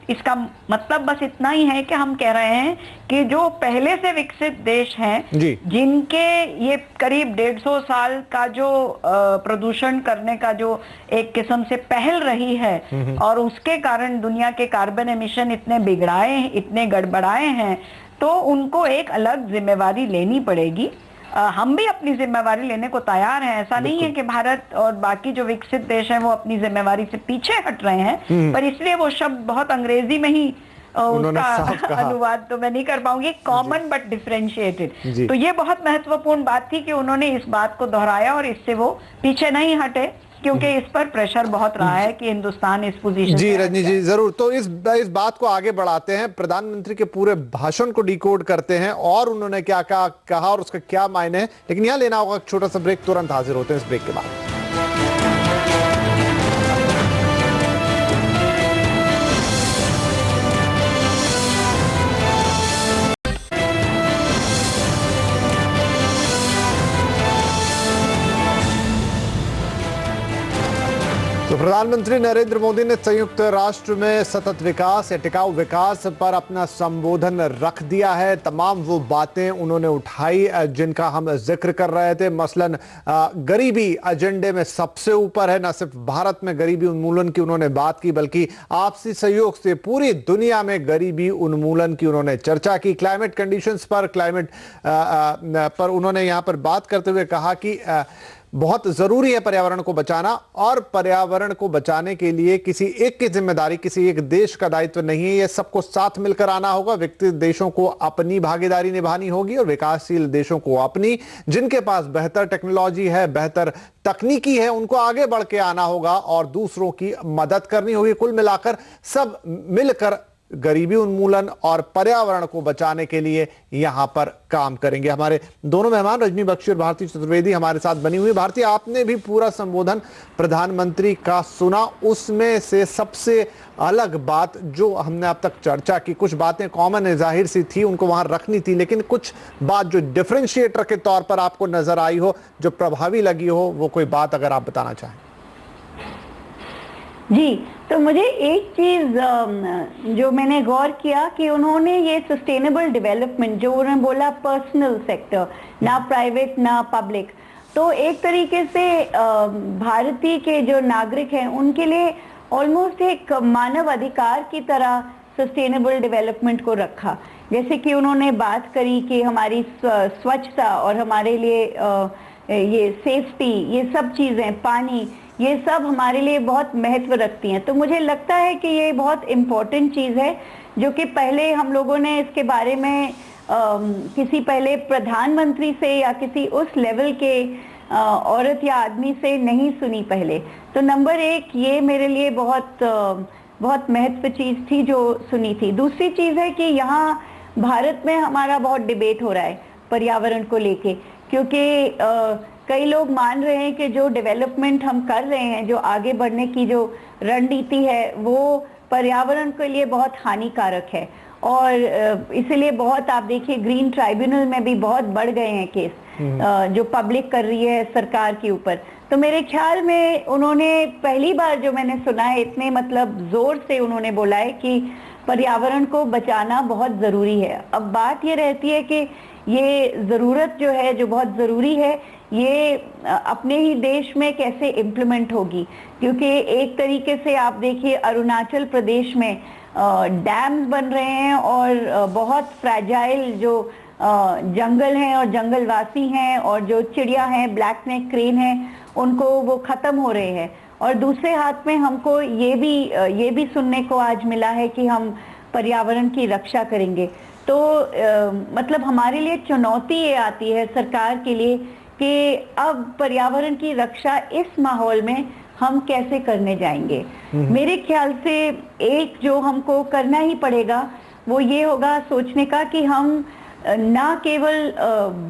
इसका मतलब बस इतना ही है कि हम कह रहे हैं कि जो पहले से विकसित देश हैं, जिनके ये करीब 150 साल का जो प्रदूषण करने का जो एक किस्म से पहल रही है और उसके कारण दुनिया के कार्बन एमिशन इतने बिगड़ाए, इतने गड़बड़ाए हैं, तो उनको एक अलग जिम्मेवारी लेनी पड़ेगी। हम भी अपनी जिम्मेवारी लेने को तैयार हैं। ऐसा नहीं है कि भारत और बाकी जो विकसित देश हैं वो अपनी जिम्मेवारी से पीछे हट रहे हैं, पर इसलिए वो शब्द बहुत अंग्रेजी में ही उसका अनुवाद तो मैं नहीं कर पाऊंगी, कॉमन बट डिफरेंशिएटेड। तो ये बहुत महत्वपूर्ण बात थी कि उन्होंने इस बात को दोहराया और इससे वो पीछे नहीं हटे, क्योंकि इस पर प्रेशर बहुत रहा है कि हिंदुस्तान इस पोजीशन। जी रजनी जी, जरूर। तो इस बात को आगे बढ़ाते हैं, प्रधानमंत्री के पूरे भाषण को डिकोड करते हैं और उन्होंने क्या कहा और उसका क्या मायने है। लेकिन यहां लेना होगा छोटा सा ब्रेक, तुरंत हाजिर होते हैं इस ब्रेक के बाद। तो प्रधानमंत्री नरेंद्र मोदी ने संयुक्त राष्ट्र में सतत विकास या टिकाऊ विकास पर अपना संबोधन रख दिया है। तमाम वो बातें उन्होंने उठाई जिनका हम जिक्र कर रहे थे। मसलन गरीबी एजेंडे में सबसे ऊपर है। न सिर्फ भारत में गरीबी उन्मूलन की उन्होंने बात की, बल्कि आपसी सहयोग से पूरी दुनिया में गरीबी उन्मूलन की उन्होंने चर्चा की। क्लाइमेट कंडीशंस पर, क्लाइमेट पर उन्होंने यहां पर बात करते हुए कहा कि बहुत जरूरी है पर्यावरण को बचाना, और पर्यावरण को बचाने के लिए किसी एक की जिम्मेदारी, किसी एक देश का दायित्व नहीं है, यह सबको साथ मिलकर आना होगा। विकसित देशों को अपनी भागीदारी निभानी होगी और विकासशील देशों को अपनी। जिनके पास बेहतर टेक्नोलॉजी है, बेहतर तकनीकी है, उनको आगे बढ़ के आना होगा और दूसरों की मदद करनी होगी। कुल मिलाकर सब मिलकर गरीबी उन्मूलन और पर्यावरण को बचाने के लिए यहां पर काम करेंगे। हमारे दोनों मेहमान रजनी बख्शी और भारती चतुर्वेदी हमारे साथ बनी हुई। भारती, आपने भी पूरा संबोधन प्रधानमंत्री का सुना, उसमें से सबसे अलग बात जो हमने अब तक चर्चा की, कुछ बातें कॉमन जाहिर सी थी, उनको वहां रखनी थी, लेकिन कुछ बात जो डिफरेंशिएटर के तौर पर आपको नजर आई हो, जो प्रभावी लगी हो, वो कोई बात अगर आप बताना चाहें। जी, तो मुझे एक चीज जो मैंने गौर किया कि उन्होंने ये सस्टेनेबल डेवलपमेंट जो उन्होंने बोला, पर्सनल सेक्टर, ना प्राइवेट ना पब्लिक, तो एक तरीके से भारतीय के जो नागरिक हैं उनके लिए ऑलमोस्ट एक मानव अधिकार की तरह सस्टेनेबल डेवलपमेंट को रखा। जैसे कि उन्होंने बात करी कि हमारी स्वच्छता और हमारे लिए ये सेफ्टी, ये सब चीजें, पानी, ये सब हमारे लिए बहुत महत्व रखती हैं। तो मुझे लगता है कि ये बहुत इम्पोर्टेंट चीज़ है जो कि पहले हम लोगों ने इसके बारे में किसी पहले प्रधानमंत्री से या किसी उस लेवल के औरत या आदमी से नहीं सुनी पहले। तो नंबर एक ये मेरे लिए बहुत महत्व चीज़ थी जो सुनी थी। दूसरी चीज़ है कि यहाँ भारत में हमारा बहुत डिबेट हो रहा है पर्यावरण को लेके, क्योंकि कई लोग मान रहे हैं कि जो डेवलपमेंट हम कर रहे हैं, जो आगे बढ़ने की जो रणनीति है, वो पर्यावरण के लिए बहुत हानिकारक है। और इसलिए बहुत, आप देखिए ग्रीन ट्राइब्यूनल में भी बहुत बढ़ गए हैं केस जो पब्लिक कर रही है सरकार के ऊपर। तो मेरे ख्याल में उन्होंने पहली बार जो मैंने सुना है इतने मतलब जोर से उन्होंने बोला है कि पर्यावरण को बचाना बहुत जरूरी है। अब बात ये रहती है कि ये जरूरत जो है, जो बहुत जरूरी है, ये अपने ही देश में कैसे इम्प्लीमेंट होगी। क्योंकि एक तरीके से आप देखिए अरुणाचल प्रदेश में डैम्स बन रहे हैं और बहुत फ्रैजाइल जो जंगल हैं और जंगलवासी हैं और जो चिड़िया हैं, ब्लैक नेक क्रेन हैं, उनको वो खत्म हो रहे हैं। और दूसरे हाथ में हमको ये भी सुनने को आज मिला है कि हम पर्यावरण की रक्षा करेंगे। तो मतलब हमारे लिए चुनौती ये आती है सरकार के लिए कि अब पर्यावरण की रक्षा इस माहौल में हम कैसे करने जाएंगे। मेरे ख्याल से एक जो हमको करना ही पड़ेगा वो ये होगा सोचने का कि हम ना केवल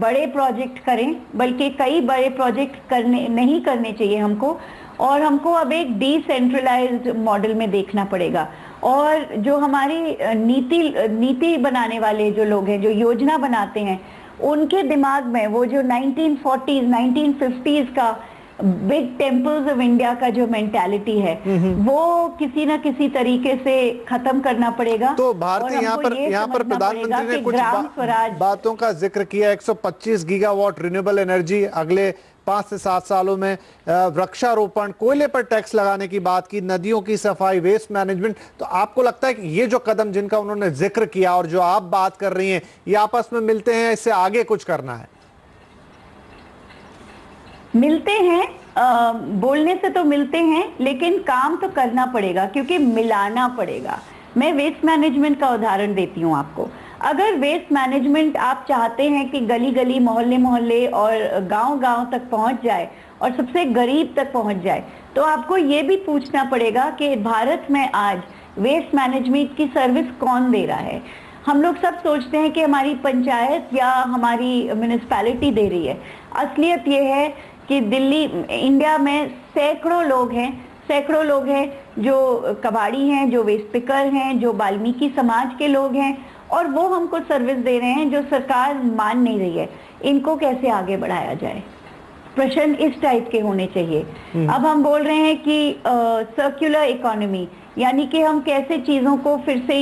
बड़े प्रोजेक्ट करें, बल्कि कई बड़े प्रोजेक्ट नहीं करने चाहिए हमको, और हमको अब एक डिसेंट्रलाइज्ड मॉडल में देखना पड़ेगा। और जो हमारी नीति बनाने वाले जो लोग हैं, जो योजना बनाते हैं, उनके दिमाग में वो जो 1940s 1950s का बिग टेम्पल्स ऑफ इंडिया का जो मेंटालिटी है, वो किसी ना किसी तरीके से खत्म करना पड़ेगा। तो भारतीय यहाँ पर प्रधानमंत्री ने कुछ बातों का जिक्र किया। 125 गीगावाट रिन्यूएबल एनर्जी अगले 5 से 7 सालों में, वृक्षारोपण, कोयले पर टैक्स लगाने की बात की, नदियों की सफाई, वेस्ट मैनेजमेंट। तो आपको लगता है कि ये जो कदम जिनका उन्होंने जिक्र किया और जो आप बात कर रही हैं, ये आपस में मिलते हैं, इससे आगे कुछ करना है? मिलते हैं, बोलने से तो मिलते हैं, लेकिन काम तो करना पड़ेगा, क्योंकि मिलाना पड़ेगा। मैं वेस्ट मैनेजमेंट का उदाहरण देती हूँ आपको। अगर वेस्ट मैनेजमेंट आप चाहते हैं कि गली गली, मोहल्ले मोहल्ले और गांव गांव तक पहुंच जाए और सबसे गरीब तक पहुंच जाए, तो आपको ये भी पूछना पड़ेगा कि भारत में आज वेस्ट मैनेजमेंट की सर्विस कौन दे रहा है। हम लोग सब सोचते हैं कि हमारी पंचायत या हमारी म्यूनिसिपैलिटी दे रही है। असलियत ये है कि दिल्ली, इंडिया में सैकड़ों लोग हैं जो कबाड़ी हैं, जो वेस्ट पिकर हैं, जो वाल्मीकि समाज के लोग हैं, और वो हमको सर्विस दे रहे हैं जो सरकार मान नहीं रही है। इनको कैसे आगे बढ़ाया जाए? प्रश्न इस टाइप के होने चाहिए। अब हम बोल रहे हैं कि सर्कुलर इकोनॉमी, यानी कि हम कैसे चीज़ों को फिर से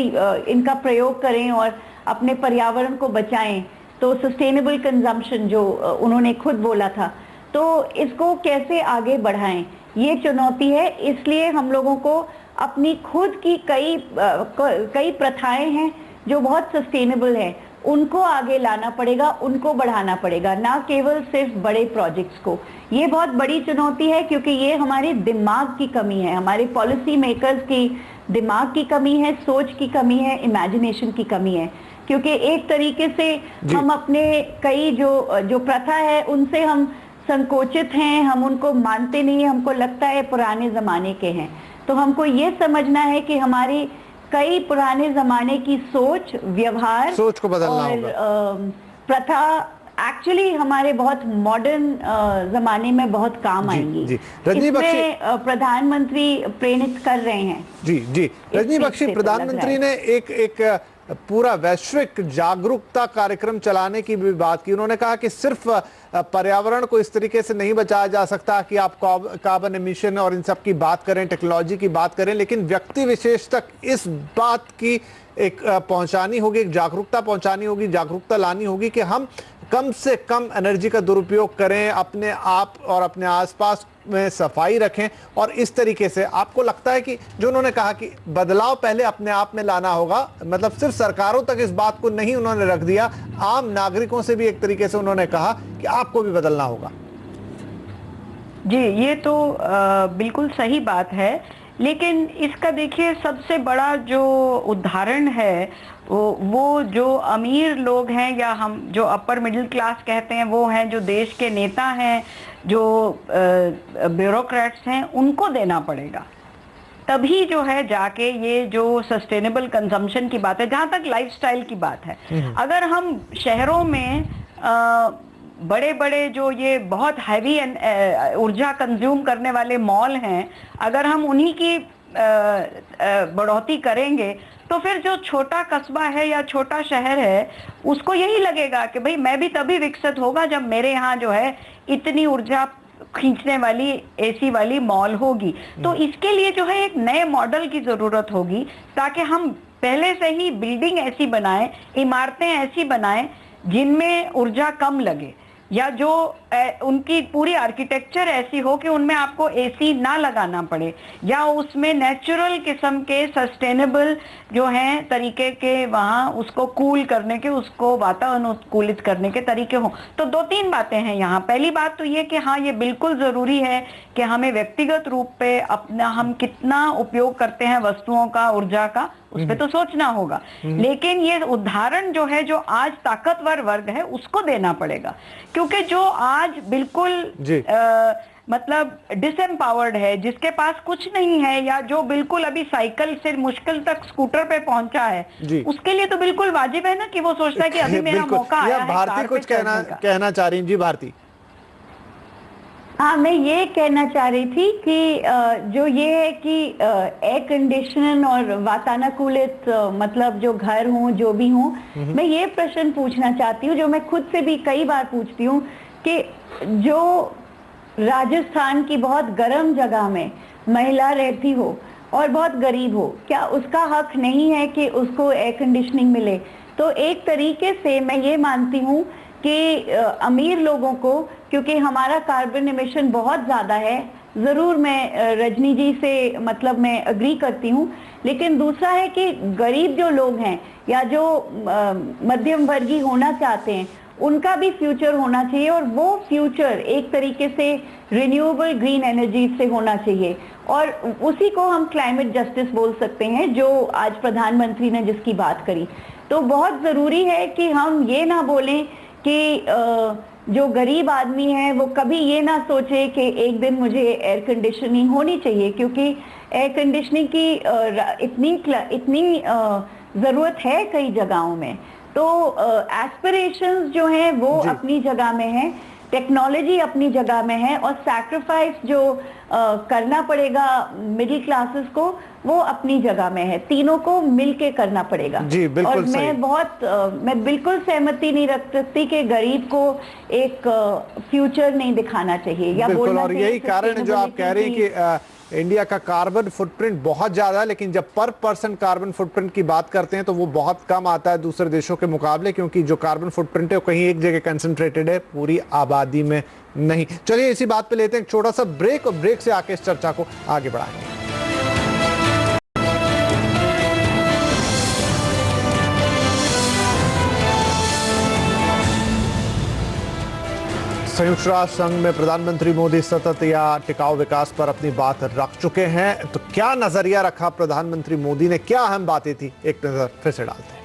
इनका प्रयोग करें और अपने पर्यावरण को बचाएं। तो सस्टेनेबल कंजम्पशन जो उन्होंने खुद बोला था, तो इसको कैसे आगे बढ़ाएं, ये चुनौती है। इसलिए हम लोगों को अपनी खुद की कई प्रथाएं हैं जो बहुत सस्टेनेबल है, उनको आगे लाना पड़ेगा, उनको बढ़ाना पड़ेगा, ना केवल सिर्फ बड़े प्रोजेक्ट्स को। ये बहुत बड़ी चुनौती है क्योंकि ये हमारे दिमाग की कमी है, हमारे पॉलिसी मेकर्स की दिमाग की कमी है, सोच की कमी है, इमेजिनेशन की कमी है। क्योंकि एक तरीके से हम अपने कई जो प्रथा है उनसे हम संकोचित हैं, हम उनको मानते नहीं है, हमको लगता है पुराने जमाने के हैं। तो हमको ये समझना है कि हमारी कई पुराने जमाने की सोच, व्यवहार, सोच को बदलना होगा। और प्रथा एक्चुअली हमारे बहुत मॉडर्न जमाने में बहुत काम आएंगी। जी। रजनी बख्शी, इसमें प्रधानमंत्री प्रेरित कर रहे हैं। जी रजनी बख्शी, प्रधानमंत्री ने एक पूरा वैश्विक जागरूकता कार्यक्रम चलाने की भी बात की। उन्होंने कहा कि सिर्फ पर्यावरण को इस तरीके से नहीं बचाया जा सकता कि आप कार्बन एमिशन और इन सब की बात करें, टेक्नोलॉजी की बात करें, लेकिन व्यक्ति विशेष तक इस बात की एक पहुंचानी होगी, एक जागरूकता पहुंचानी होगी, जागरूकता लानी होगी कि हम कम से कम एनर्जी का दुरुपयोग करें, अपने आप और अपने आसपास में सफाई रखें। और इस तरीके से आपको लगता है कि जो उन्होंने कहा कि बदलाव पहले अपने आप में लाना होगा, मतलब सिर्फ सरकारों तक इस बात को नहीं उन्होंने रख दिया, आम नागरिकों से भी एक तरीके से उन्होंने कहा कि आपको भी बदलना होगा। जी, ये तो बिल्कुल सही बात है, लेकिन इसका देखिए सबसे बड़ा जो उदाहरण है वो जो अमीर लोग हैं या हम जो अपर मिडिल क्लास कहते हैं वो हैं, जो देश के नेता हैं, जो ब्यूरोक्रेट्स हैं, उनको देना पड़ेगा। तभी जो है जाके ये जो सस्टेनेबल कंजम्पशन की बात है, जहां तक लाइफस्टाइल की बात है, अगर हम शहरों में बड़े बड़े जो ये बहुत हैवी ऊर्जा कंज्यूम करने वाले मॉल हैं, अगर हम उन्हीं की बढ़ोतरी करेंगे तो फिर जो छोटा कस्बा है या छोटा शहर है उसको यही लगेगा कि भाई मैं भी तभी विकसित होगा जब मेरे यहाँ जो है इतनी ऊर्जा खींचने वाली एसी वाली मॉल होगी। तो इसके लिए जो है एक नए मॉडल की जरूरत होगी ताकि हम पहले से ही बिल्डिंग ऐसी बनाएं, इमारतें ऐसी बनाएं जिनमें ऊर्जा कम लगे, या जो उनकी पूरी आर्किटेक्चर ऐसी हो कि उनमें आपको एसी ना लगाना पड़े, या उसमें नेचुरल किस्म के सस्टेनेबल जो हैं तरीके के वहाँ उसको कूल करने के, उसको वातावरण अनुकूलित करने के तरीके हों। तो दो तीन बातें हैं यहाँ। पहली बात तो ये कि हाँ, ये बिल्कुल जरूरी है कि हमें व्यक्तिगत रूप पे अपना हम कितना उपयोग करते हैं वस्तुओं का, ऊर्जा का, उस पर तो सोचना होगा। लेकिन ये उदाहरण जो है, जो आज ताकतवर वर्ग है, उसको देना पड़ेगा, क्योंकि जो आज बिल्कुल मतलब डिसएम्पावर्ड है, जिसके पास कुछ नहीं है, या जो बिल्कुल अभी साइकिल से मुश्किल तक स्कूटर पे पहुंचा है, उसके लिए तो बिल्कुल वाजिब है ना कि वो सोचता है कि अभी मेरा मौका आया है। भारती कुछ कहना चाह रही जी? भारती, हाँ, मैं ये कहना चाह रही थी कि जो ये है कि एयर कंडीशन और वातानुकूलित मतलब जो घर हों, जो भी हों, मैं ये प्रश्न पूछना चाहती हूँ जो मैं खुद से भी कई बार पूछती हूँ कि जो राजस्थान की बहुत गर्म जगह में महिला रहती हो और बहुत गरीब हो, क्या उसका हक नहीं है कि उसको एयर कंडीशनिंग मिले? तो एक तरीके से मैं ये मानती हूँ कि अमीर लोगों को, क्योंकि हमारा कार्बन एमिशन बहुत ज़्यादा है, ज़रूर मैं रजनी जी से मतलब मैं अग्री करती हूँ, लेकिन दूसरा है कि गरीब जो लोग हैं या जो मध्यम वर्गीय होना चाहते हैं, उनका भी फ्यूचर होना चाहिए, और वो फ्यूचर एक तरीके से रिन्यूएबल ग्रीन एनर्जी से होना चाहिए, और उसी को हम क्लाइमेट जस्टिस बोल सकते हैं, जो आज प्रधानमंत्री ने जिसकी बात करी। तो बहुत ज़रूरी है कि हम ये ना बोलें कि जो गरीब आदमी है वो कभी ये ना सोचे कि एक दिन मुझे एयर कंडीशनिंग होनी चाहिए, क्योंकि एयर कंडीशनिंग की इतनी ज़रूरत है कई जगहों में। तो एस्पिरेशंस जो हैं वो अपनी जगह में है, टेक्नोलॉजी अपनी जगह में है, और सैक्रिफाइस जो करना पड़ेगा मिडिल क्लासेस को, वो अपनी जगह में है। तीनों को मिलके करना पड़ेगा। जी, बिल्कुल। और मैं बिल्कुल सहमति नहीं रख सकती कि गरीब को एक फ्यूचर नहीं दिखाना चाहिए या बोलना चाहिए। और यही कारण है जो आप कह रहे हैं कि इंडिया का कार्बन फुटप्रिंट बहुत ज्यादा है, लेकिन जब पर पर्सन कार्बन फुटप्रिंट की बात करते हैं तो वो बहुत कम आता है दूसरे देशों के मुकाबले, क्योंकि जो कार्बन फुटप्रिंट है वो कहीं एक जगह कंसंट्रेटेड है, पूरी आबादी में नहीं। चलिए इसी बात पे लेते हैं एक छोटा सा ब्रेक, और ब्रेक से आके इस चर्चा को आगे बढ़ाएंगे। संयुक्त राष्ट्र संघ में प्रधानमंत्री मोदी सतत या टिकाऊ विकास पर अपनी बात रख चुके हैं, तो क्या नजरिया रखा प्रधानमंत्री मोदी ने, क्या अहम बातें थी, एक नजर फिर से डालते हैं।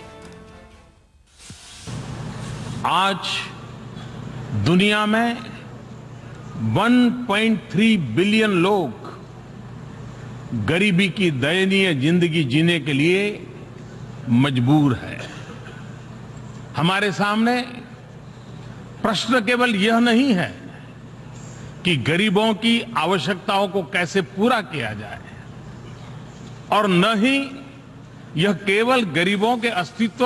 आज दुनिया में 1.3 बिलियन लोग गरीबी की दयनीय जिंदगी जीने के लिए मजबूर है। हमारे सामने प्रश्न केवल यह नहीं है कि गरीबों की आवश्यकताओं को कैसे पूरा किया जाए, और न ही यह केवल गरीबों के अस्तित्व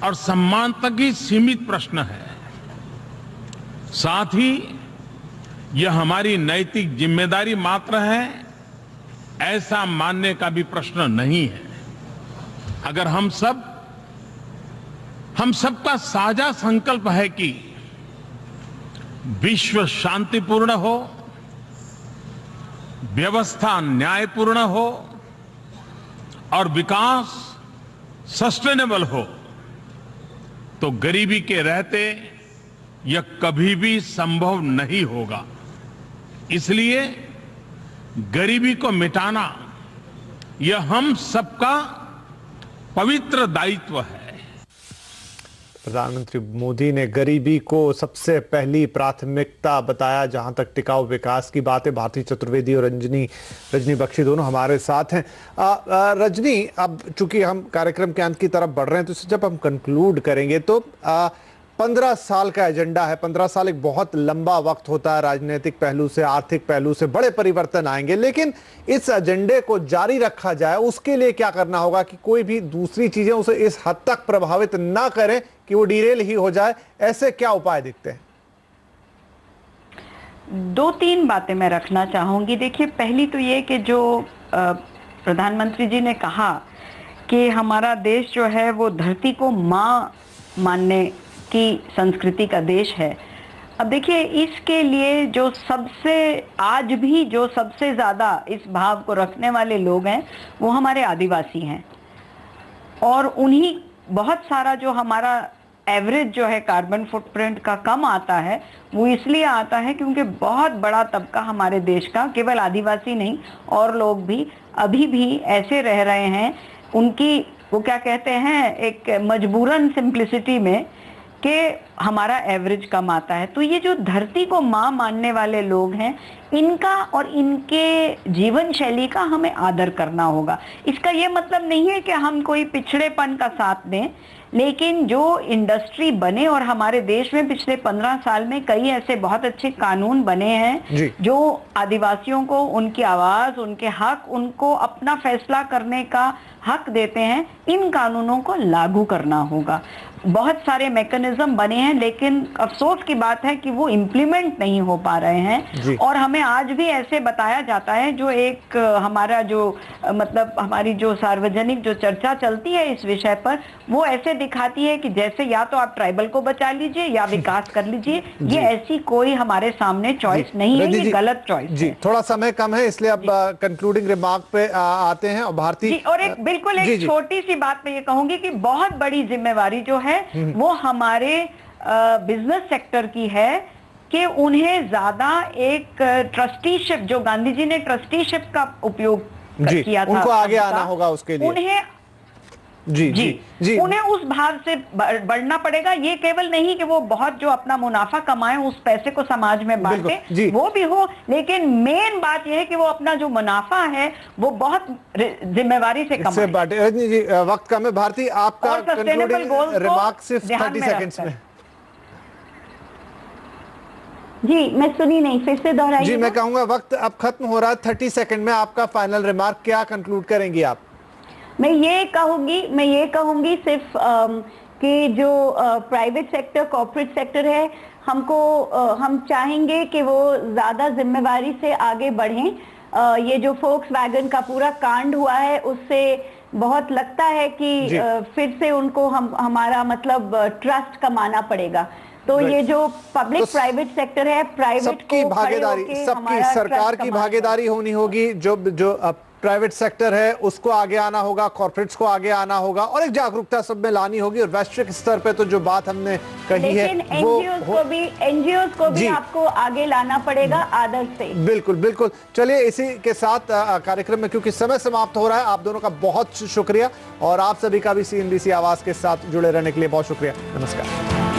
और सम्मान तक ही सीमित प्रश्न है, साथ ही यह हमारी नैतिक जिम्मेदारी मात्र है ऐसा मानने का भी प्रश्न नहीं है। अगर हम सबका साझा संकल्प है कि विश्व शांतिपूर्ण हो, व्यवस्था न्यायपूर्ण हो और विकास सस्टेनेबल हो, तो गरीबी के रहते यह कभी भी संभव नहीं होगा। इसलिए गरीबी को मिटाना यह हम सबका पवित्र दायित्व है। प्रधानमंत्री मोदी ने गरीबी को सबसे पहली प्राथमिकता बताया। जहां तक टिकाऊ विकास की बात है, भारती चतुर्वेदी और रजनी बख्शी दोनों हमारे साथ हैं। रजनी, अब चूंकि हम कार्यक्रम के अंत की तरफ बढ़ रहे हैं, तो जब हम कंक्लूड करेंगे तो 15 साल का एजेंडा है। 15 साल एक बहुत लंबा वक्त होता है, राजनीतिक पहलू से, आर्थिक पहलू से बड़े परिवर्तन आएंगे, लेकिन इस एजेंडे को जारी रखा जाए उसके लिए क्या करना होगा कि कोई भी दूसरी चीजें उसे इस हद तक प्रभावित ना करें कि वो डिरेल ही हो जाए। ऐसे क्या उपाय दिखते हैं? 2-3 बातें मैं रखना चाहूंगी। देखिए, पहली तो ये कि जो प्रधानमंत्री जी ने कहा कि हमारा देश जो है वो धरती को मां मानने की संस्कृति का देश है। अब देखिए, इसके लिए जो आज भी जो सबसे ज्यादा इस भाव को रखने वाले लोग हैं वो हमारे आदिवासी हैं, और उन्हीं बहुत सारा जो हमारा एवरेज जो है कार्बन फुटप्रिंट का कम आता है, वो इसलिए आता है क्योंकि बहुत बड़ा तबका हमारे देश का, केवल आदिवासी नहीं और लोग भी अभी भी ऐसे रह रहे हैं, उनकी वो क्या कहते हैं, एक मजबूरन सिंप्लिसिटी में, कि हमारा एवरेज कम आता है। तो ये जो धरती को मां मानने वाले लोग हैं, इनका और इनके जीवन शैली का हमें आदर करना होगा। इसका ये मतलब नहीं है कि हम कोई पिछड़ेपन का साथ दें, लेकिन जो इंडस्ट्री बने, और हमारे देश में पिछले 15 साल में कई ऐसे बहुत अच्छे कानून बने हैं जो आदिवासियों को उनकी आवाज, उनके हक, उनको अपना फैसला करने का हक देते हैं, इन कानूनों को लागू करना होगा। बहुत सारे मैकेनिज्म बने हैं, लेकिन अफसोस की बात है कि वो इम्प्लीमेंट नहीं हो पा रहे हैं, और हमें आज भी ऐसे बताया जाता है, जो एक हमारा जो मतलब हमारी जो सार्वजनिक जो चर्चा चलती है इस विषय पर, वो ऐसे दिखाती है कि जैसे या तो आप ट्राइबल को बचा लीजिए या विकास कर लीजिए। ये ऐसी कोई हमारे सामने चॉइस नहीं है, ये गलत चॉइस है। थोड़ा समय कम है, इसलिए अब कंक्लूडिंग रिमार्क पे आते हैं। और भारतीय और एक बिल्कुल एक छोटी सी बात मैं ये कहूंगी कि बहुत बड़ी जिम्मेवारी जो है वो हमारे बिजनेस सेक्टर की है कि उन्हें ज्यादा एक ट्रस्टीशिप, जो गांधी जी ने ट्रस्टीशिप का उपयोग किया था, उनको आगे आना होगा उसके लिए। उन्हें उन्हें उस भाव से बढ़ना पड़ेगा। ये केवल नहीं कि वो बहुत जो अपना मुनाफा कमाए उस पैसे को समाज में बांटे, वो भी हो, लेकिन मेन बात यह है कि वो अपना जो मुनाफा है वो बहुत जिम्मेवारी से कमाए। रजनी जी, वक्त कम है। भारती, आपका कंक्लूडिंग रिमार्क सिर्फ 30 सेकंड्स में। जी, मैं सुनी नहीं, फिर से दोहराइए। जी, मैं कहूंगा वक्त अब खत्म हो रहा है, 30 सेकंड में आपका फाइनल रिमार्क, क्या कंक्लूड करेंगी आप? मैं ये कहूंगी सिर्फ कि जो प्राइवेट सेक्टर, कॉर्पोरेट सेक्टर है, हम चाहेंगे कि वो ज्यादा जिम्मेवारी से आगे बढ़ें। ये जो फोक्सवैगन का पूरा कांड हुआ है, उससे बहुत लगता है कि फिर से उनको हमारा मतलब ट्रस्ट कमाना पड़ेगा। तो ये जो पब्लिक प्राइवेट सेक्टर है, प्राइवेट सबकी भागीदारी, सबकी सरकार की भागीदारी होनी होगी। जो प्राइवेट सेक्टर है उसको आगे आना होगा, कॉर्पोरेट्स को आगे आना होगा और एक जागरूकता सब में लानी होगी। और वैश्विक स्तर पे तो जो बात हमने कही है वो एनजीओ को भी आपको आगे लाना पड़ेगा आदर से। बिल्कुल बिल्कुल। चलिए इसी के साथ कार्यक्रम में, क्योंकि समय समाप्त हो रहा है, आप दोनों का बहुत शुक्रिया और आप सभी का भी CNBC आवाज के साथ जुड़े रहने के लिए बहुत शुक्रिया। नमस्कार।